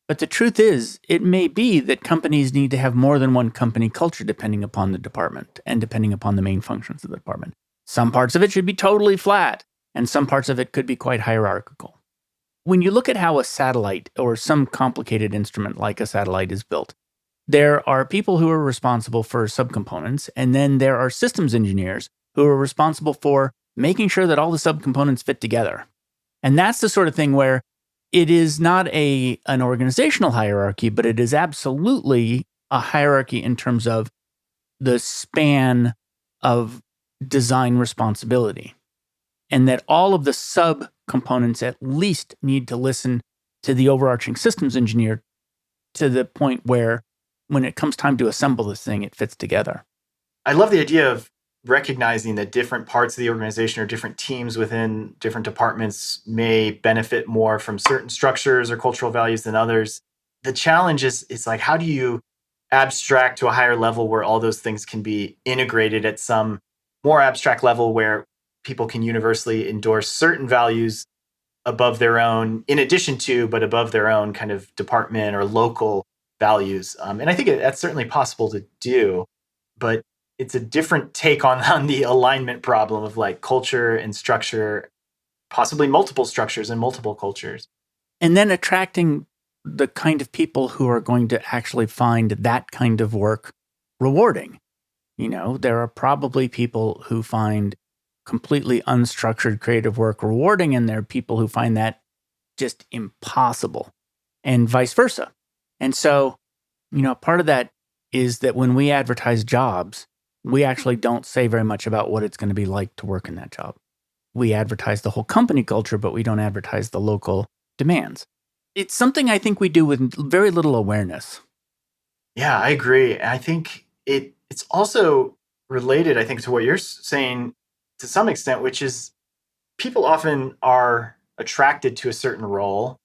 Speaker 2: But the truth is, it may be that companies need to have more than one company culture depending upon the department and depending upon the main functions of the department. Some parts of it should be totally flat, and some parts of it could be quite hierarchical. When you look at how a satellite or some complicated instrument like a satellite is built, there are people who are responsible for subcomponents, and then there are systems engineers who are responsible for making sure that all the subcomponents fit together. And that's the sort of thing where it is not an organizational hierarchy, but it is absolutely a hierarchy in terms of the span of design responsibility. And that all of the subcomponents at least need to listen to the overarching systems engineer to the point where when it comes time to assemble this thing, it fits together.
Speaker 1: I love the idea of recognizing that different parts of the organization or different teams within different departments may benefit more from certain structures or cultural values than others. The challenge is it's like, how do you abstract to a higher level where all those things can be integrated at some more abstract level where people can universally endorse certain values above their own, in addition to, but above their own kind of department or local values. And I think that's certainly possible to do, but it's a different take on the alignment problem of like culture and structure, possibly multiple structures and multiple cultures.
Speaker 2: And then attracting the kind of people who are going to actually find that kind of work rewarding. There are probably people who find completely unstructured creative work rewarding, and there are people who find that just impossible, and vice versa. And so, part of that is that when we advertise jobs, we actually don't say very much about what it's going to be like to work in that job. We advertise the whole company culture, but we don't advertise the local demands. It's something I think we do with very little awareness.
Speaker 1: Yeah, I agree. I think it's also related, I think, to what you're saying to some extent, which is people often are attracted to a certain role,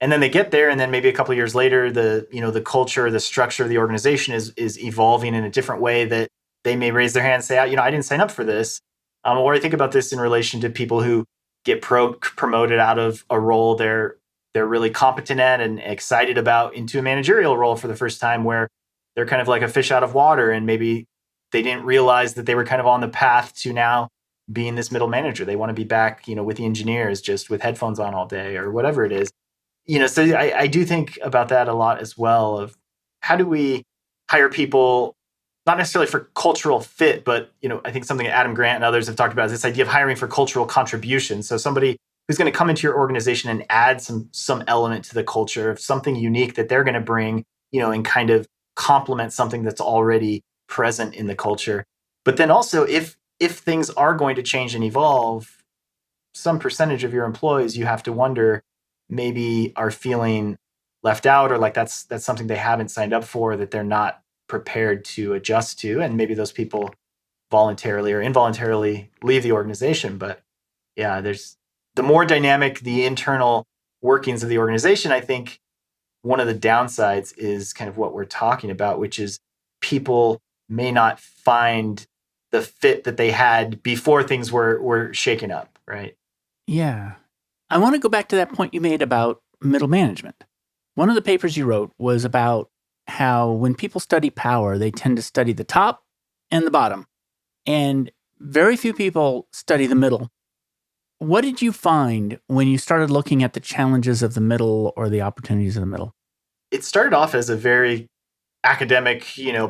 Speaker 1: and then they get there, and then maybe a couple of years later, the culture, the structure of the organization is evolving in a different way that they may raise their hand and say, I didn't sign up for this. Or I think about this in relation to people who get promoted out of a role they're really competent at and excited about into a managerial role for the first time, where they're kind of like a fish out of water, and maybe they didn't realize that they were kind of on the path to now being this middle manager. They want to be back, with the engineers, just with headphones on all day or whatever it is. So I do think about that a lot as well, of how do we hire people, not necessarily for cultural fit, but I think something Adam Grant and others have talked about is this idea of hiring for cultural contribution. So somebody who's going to come into your organization and add some element to the culture, something unique that they're going to bring, and kind of complement something that's already present in the culture. But then also, if things are going to change and evolve, some percentage of your employees, you have to wonder, maybe are feeling left out, or like that's something they haven't signed up for, that they're not prepared to adjust to, and maybe those people voluntarily or involuntarily leave the organization. But yeah, there's the more dynamic the internal workings of the organization. I think one of the downsides is kind of what we're talking about, which is people may not find the fit that they had before things were shaken up, right?
Speaker 2: Yeah. I want to go back to that point you made about middle management. One of the papers you wrote was about how when people study power, they tend to study the top and the bottom, and very few people study the middle. What did you find when you started looking at the challenges of the middle or the opportunities of the middle?
Speaker 1: It started off as a very academic,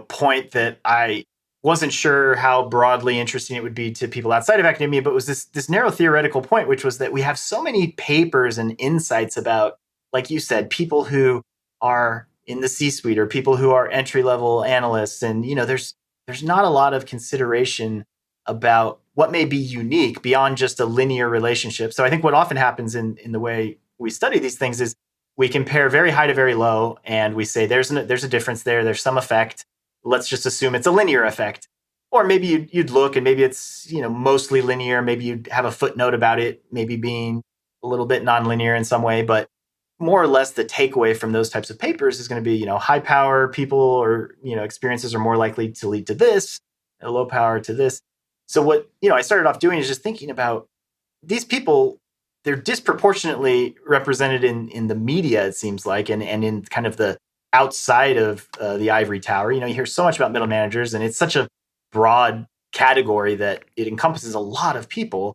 Speaker 1: point that I wasn't sure how broadly interesting it would be to people outside of academia, but it was this narrow theoretical point, which was that we have so many papers and insights about, like you said, people who are in the C-suite or people who are entry-level analysts, and there's not a lot of consideration about what may be unique beyond just a linear relationship. So I think what often happens in the way we study these things is we compare very high to very low, and we say there's a difference there. There's some effect. Let's just assume it's a linear effect. Or maybe you'd look and maybe it's mostly linear. Maybe you'd have a footnote about it, maybe being a little bit nonlinear in some way. But more or less, the takeaway from those types of papers is going to be high power people or experiences are more likely to lead to this, low power to this. So what I started off doing is just thinking about these people. They're disproportionately represented in the media, it seems like, and in kind of the outside of the ivory tower. You hear so much about middle managers, and it's such a broad category that it encompasses a lot of people.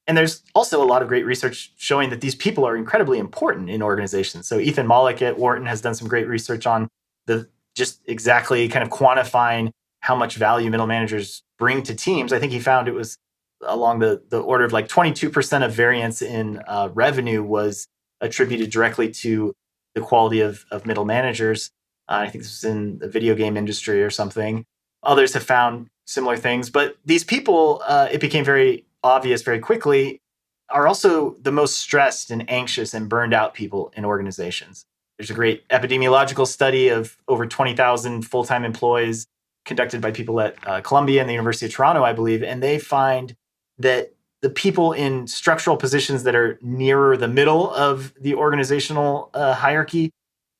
Speaker 1: And there's also a lot of great research showing that these people are incredibly important in organizations. So Ethan Mollick at Wharton has done some great research on the just exactly kind of quantifying how much value middle managers bring to teams. I think he found it was along the order of like 22% of variance in revenue was attributed directly to the quality of middle managers. I think this was in the video game industry or something. Others have found similar things, but these people, it became very obvious very quickly, are also the most stressed and anxious and burned out people in organizations. There's a great epidemiological study of over 20,000 full-time employees conducted by people at Columbia and the University of Toronto, I believe, and they find that the people in structural positions that are nearer the middle of the organizational hierarchy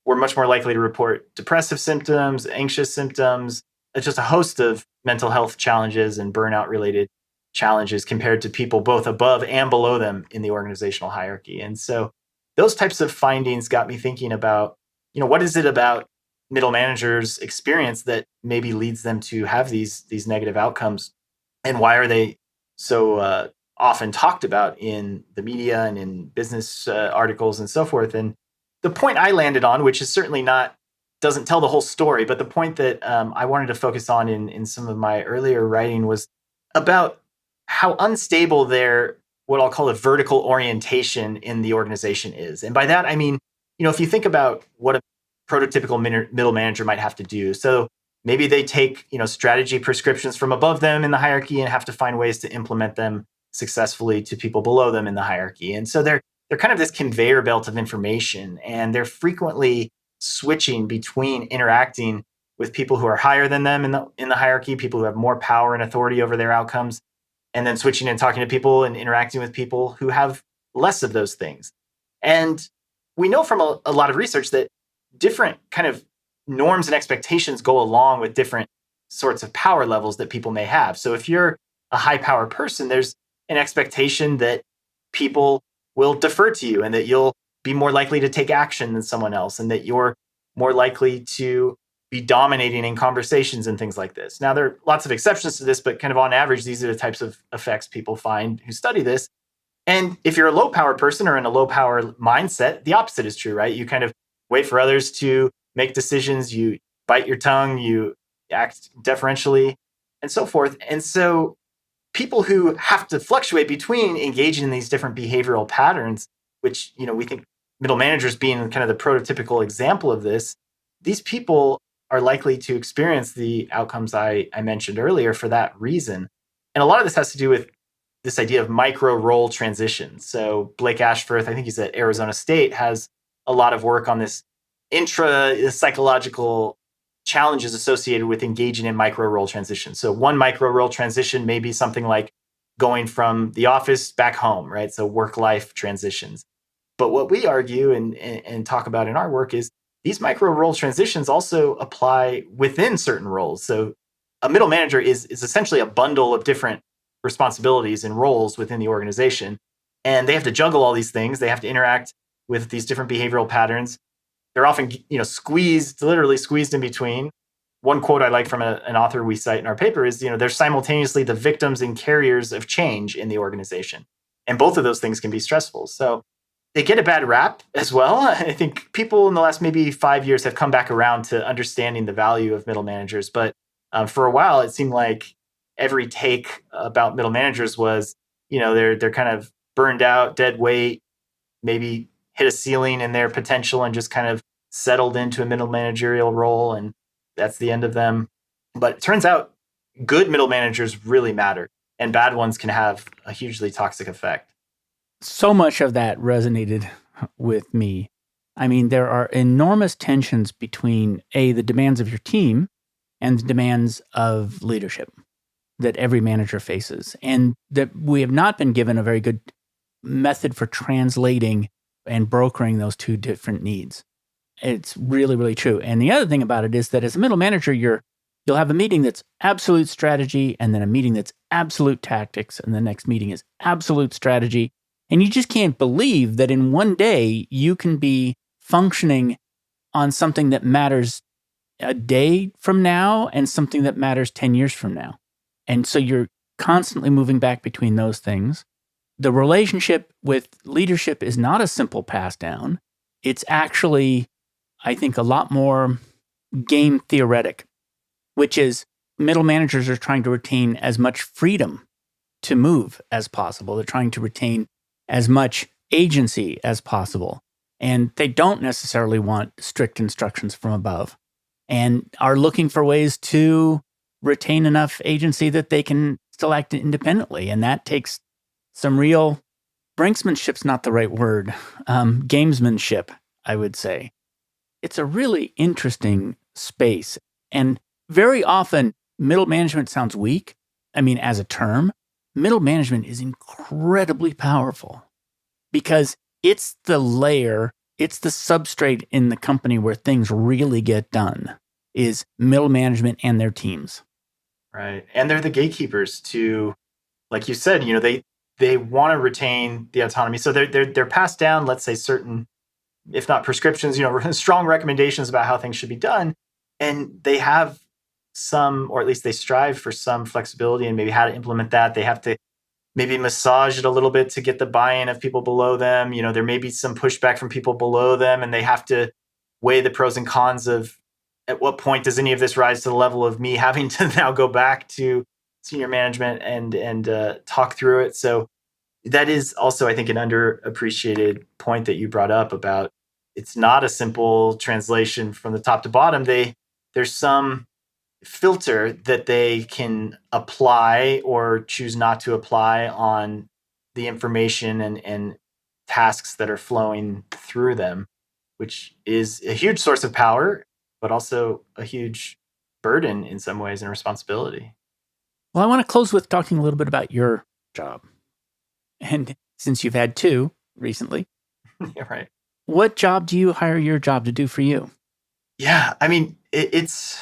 Speaker 1: were much more likely to report depressive symptoms, anxious symptoms, just a host of mental health challenges and burnout related challenges compared to people both above and below them in the organizational hierarchy. And so those types of findings got me thinking about, what is it about middle managers' experience that maybe leads them to have these negative outcomes, and why are they so often talked about in the media and in business articles and so forth. And the point I landed on, which is certainly doesn't tell the whole story, but the point that I wanted to focus on in some of my earlier writing was about how unstable their, what I'll call a vertical orientation in the organization is. And by that, I mean, if you think about what a prototypical middle manager might have to do. So maybe they take, strategy prescriptions from above them in the hierarchy and have to find ways to implement them successfully to people below them in the hierarchy. And so they're kind of this conveyor belt of information, and they're frequently switching between interacting with people who are higher than them in the hierarchy, people who have more power and authority over their outcomes, and then switching and talking to people and interacting with people who have less of those things. And we know from a lot of research that different kind of norms and expectations go along with different sorts of power levels that people may have. So if you're a high power person, there's an expectation that people will defer to you and that you'll be more likely to take action than someone else and that you're more likely to be dominating in conversations and things like this. Now, there are lots of exceptions to this, but kind of on average, these are the types of effects people find who study this. And if you're a low power person or in a low power mindset, the opposite is true, right? You kind of wait for others to make decisions, you bite your tongue, you act deferentially, and so forth. And so people who have to fluctuate between engaging in these different behavioral patterns, which, we think middle managers being kind of the prototypical example of this, these people are likely to experience the outcomes I mentioned earlier for that reason. And a lot of this has to do with this idea of micro role transition. So Blake Ashforth, I think he's at Arizona State, has a lot of work on this intra psychological challenges associated with engaging in micro role transition. So one micro role transition may be something like going from the office back home, right? So work-life transitions. But what we argue and talk about in our work is these micro role transitions also apply within certain roles. So a middle manager is essentially a bundle of different responsibilities and roles within the organization. And they have to juggle all these things. They have to interact with these different behavioral patterns. They're often, literally squeezed in between. One quote I like from an author we cite in our paper is, they're simultaneously the victims and carriers of change in the organization. And both of those things can be stressful. So they get a bad rap as well. I think people in the last maybe 5 years have come back around to understanding the value of middle managers. But for a while, it seemed like every take about middle managers was, they're kind of burned out, dead weight, maybe hit a ceiling in their potential and just kind of settled into a middle managerial role. And that's the end of them. But it turns out good middle managers really matter, and bad ones can have a hugely toxic effect.
Speaker 2: So much of that resonated with me. I mean, there are enormous tensions between the demands of your team and the demands of leadership that every manager faces, and that we have not been given a very good method for translating and brokering those two different needs. It's really, really true. And the other thing about it is that as a middle manager, you'll have a meeting that's absolute strategy, and then a meeting that's absolute tactics, and the next meeting is absolute strategy. And you just can't believe that in one day you can be functioning on something that matters a day from now and something that matters 10 years from now. And so you're constantly moving back between those things. The relationship with leadership is not a simple pass down. It's actually, I think, a lot more game theoretic, which is middle managers are trying to retain as much freedom to move as possible. They're trying to retain as much agency as possible. And they don't necessarily want strict instructions from above, and are looking for ways to retain enough agency that they can still act independently. And that takes some real brinksmanship's not the right word, gamesmanship, I would say. It's a really interesting space. And very often, middle management sounds weak. I mean, as a term, middle management is incredibly powerful because it's the layer, it's the substrate in the company where things really get done, is middle management and their teams.
Speaker 1: Right. And they're the gatekeepers to, like you said, they want to retain the autonomy. So they're passed down, let's say, certain, if not prescriptions, strong recommendations about how things should be done. And they have some, or at least they strive for some flexibility and maybe how to implement that. They have to maybe massage it a little bit to get the buy-in of people below them. There may be some pushback from people below them, and they have to weigh the pros and cons of at what point does any of this rise to the level of me having to now go back to senior management and talk through it. So that is also, I think, an underappreciated point that you brought up about it's not a simple translation from the top to bottom. There's some filter that they can apply or choose not to apply on the information and tasks that are flowing through them, which is a huge source of power, but also a huge burden in some ways and responsibility.
Speaker 2: Well, I want to close with talking a little bit about your job. And since you've had two recently,
Speaker 1: Yeah, right.
Speaker 2: What job do you hire your job to do for you?
Speaker 1: Yeah, I mean, it's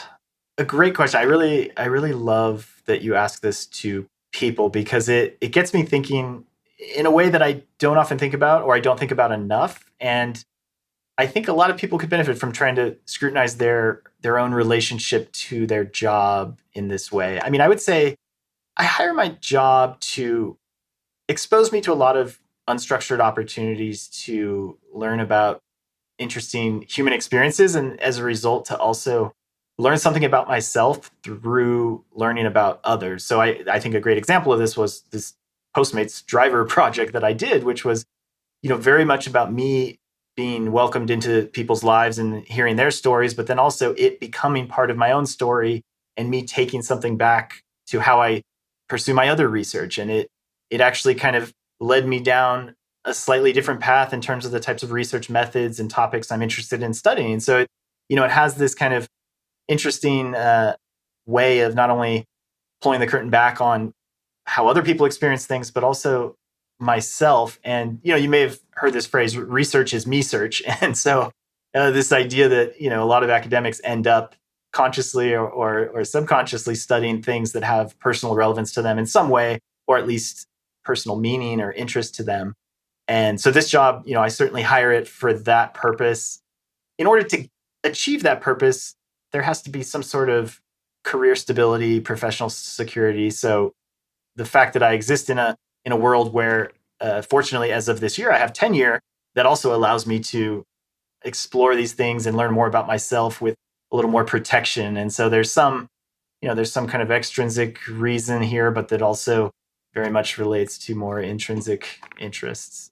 Speaker 1: a great question. I really love that you ask this to people because it gets me thinking in a way that I don't often think about or I don't think about enough. And I think a lot of people could benefit from trying to scrutinize their own relationship to their job in this way. I mean, I would say I hire my job to expose me to a lot of unstructured opportunities to learn about interesting human experiences, and as a result to also learn something about myself through learning about others. So I think a great example of this was this Postmates driver project that I did, which was very much about me being welcomed into people's lives and hearing their stories, but then also it becoming part of my own story and me taking something back to how I pursue my other research. And it actually kind of led me down a slightly different path in terms of the types of research methods and topics I'm interested in studying. So it has this kind of interesting way of not only pulling the curtain back on how other people experience things, but also myself. And you may have heard this phrase: "Research is me search." And so, this idea that a lot of academics end up consciously or subconsciously studying things that have personal relevance to them in some way, or at least personal meaning or interest to them. And so, this job, I certainly hire it for that purpose. In order to achieve that purpose, there has to be some sort of career stability, professional security. So the fact that I exist in a world where, fortunately, as of this year, I have tenure that also allows me to explore these things and learn more about myself with a little more protection. And so there's some kind of extrinsic reason here, but that also very much relates to more intrinsic interests.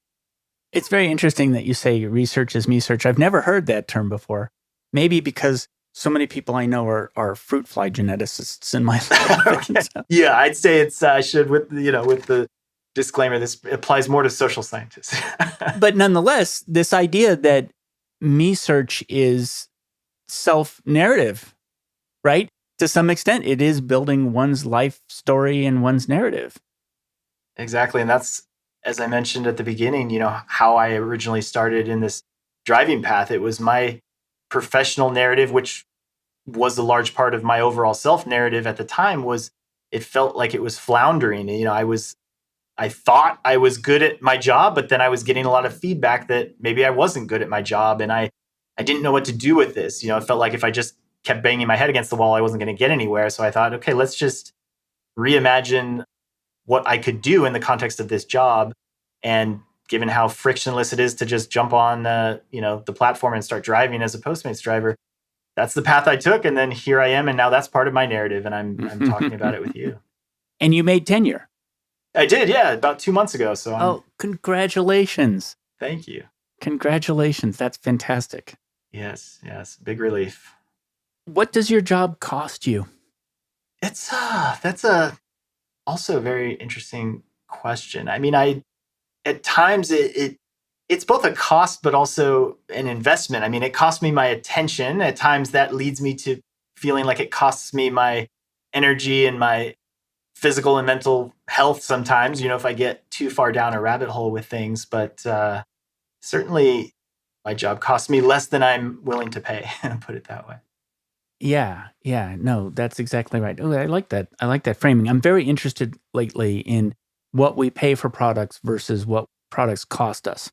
Speaker 2: It's very interesting that you say research is me search. I've never heard that term before. Maybe because so many people I know are fruit fly geneticists in my life.
Speaker 1: Okay.
Speaker 2: So,
Speaker 1: Yeah, I'd say it's I should with the disclaimer. This applies more to social scientists.
Speaker 2: but nonetheless, this idea that me search is self-narrative, right? To some extent, it is building one's life story and one's narrative.
Speaker 1: Exactly. And that's, as I mentioned at the beginning, how I originally started in this driving path. It was my professional narrative, which was a large part of my overall self narrative at the time. Was it felt like it was floundering. I thought I was good at my job, but then I was getting a lot of feedback that maybe I wasn't good at my job. And I didn't know what to do with this. It felt like if I just kept banging my head against the wall, I wasn't going to get anywhere. So I thought, okay, let's just reimagine what I could do in the context of this job. And given how frictionless it is to just jump on the platform and start driving as a Postmates driver, that's the path I took. And then here I am, and now that's part of my narrative, and I'm talking about it with you.
Speaker 2: And you made tenure.
Speaker 1: I did, yeah, about 2 months ago. So
Speaker 2: congratulations.
Speaker 1: Thank you.
Speaker 2: Congratulations. That's fantastic.
Speaker 1: Yes, big relief.
Speaker 2: What does your job cost you?
Speaker 1: That's also a very interesting question. I mean, at times it's both a cost but also an investment. I mean, it costs me my attention. At times that leads me to feeling like it costs me my energy and my physical and mental health sometimes, if I get too far down a rabbit hole with things. But certainly my job costs me less than I'm willing to pay, put it that way.
Speaker 2: Yeah, no, that's exactly right. Oh, I like that. I like that framing. I'm very interested lately in what we pay for products versus what products cost us.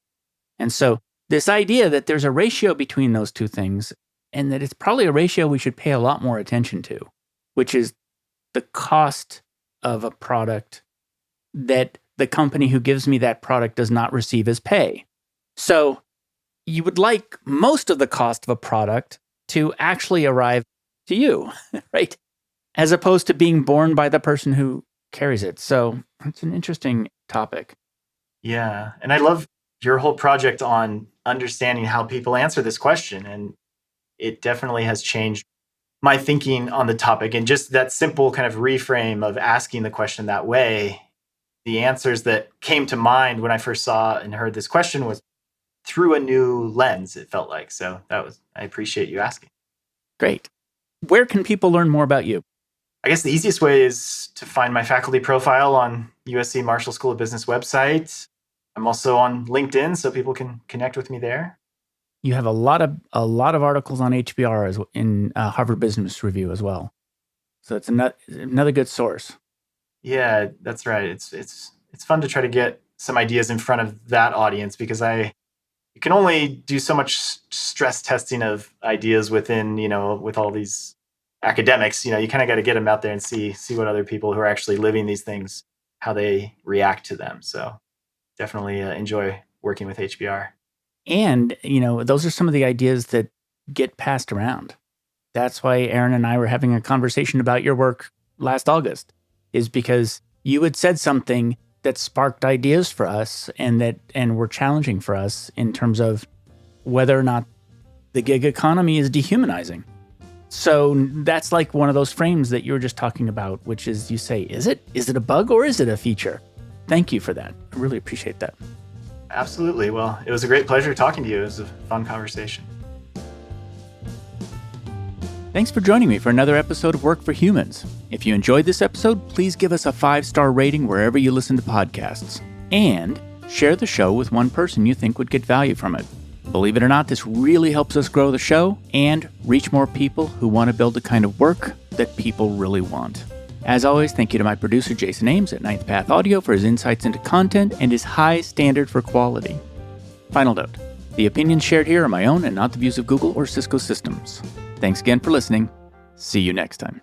Speaker 2: And so this idea that there's a ratio between those two things, and that it's probably a ratio we should pay a lot more attention to, which is the cost of a product that the company who gives me that product does not receive as pay. So you would like most of the cost of a product to actually arrive to you, right? As opposed to being borne by the person who carries it. So it's an interesting topic.
Speaker 1: Yeah. And I love your whole project on understanding how people answer this question. And it definitely has changed my thinking on the topic. And just that simple kind of reframe of asking the question that way, the answers that came to mind when I first saw and heard this question was through a new lens, it felt like. So I appreciate you asking.
Speaker 2: Great. Where can people learn more about you?
Speaker 1: I guess the easiest way is to find my faculty profile on USC Marshall School of Business website. I'm also on LinkedIn, so people can connect with me there.
Speaker 2: You have a lot of articles on HBR in Harvard Business Review as well. So it's another good source.
Speaker 1: Yeah, that's right. It's fun to try to get some ideas in front of that audience, because you can only do so much stress testing of ideas within, with all these academics. You kind of got to get them out there and see what other people who are actually living these things, how they react to them. So definitely enjoy working with HBR.
Speaker 2: And, those are some of the ideas that get passed around. That's why Aaron and I were having a conversation about your work last August, is because you had said something that sparked ideas for us and were challenging for us in terms of whether or not the gig economy is dehumanizing. So that's like one of those frames that you were just talking about, which is you say, is it a bug or is it a feature? Thank you for that. I really appreciate that.
Speaker 1: Absolutely. Well, it was a great pleasure talking to you. It was a fun conversation.
Speaker 2: Thanks for joining me for another episode of Work for Humans. If you enjoyed this episode, please give us a 5-star rating wherever you listen to podcasts. And share the show with one person you think would get value from it. Believe it or not, this really helps us grow the show and reach more people who want to build the kind of work that people really want. As always, thank you to my producer, Jason Ames at Ninth Path Audio, for his insights into content and his high standard for quality. Final note, the opinions shared here are my own and not the views of Google or Cisco Systems. Thanks again for listening. See you next time.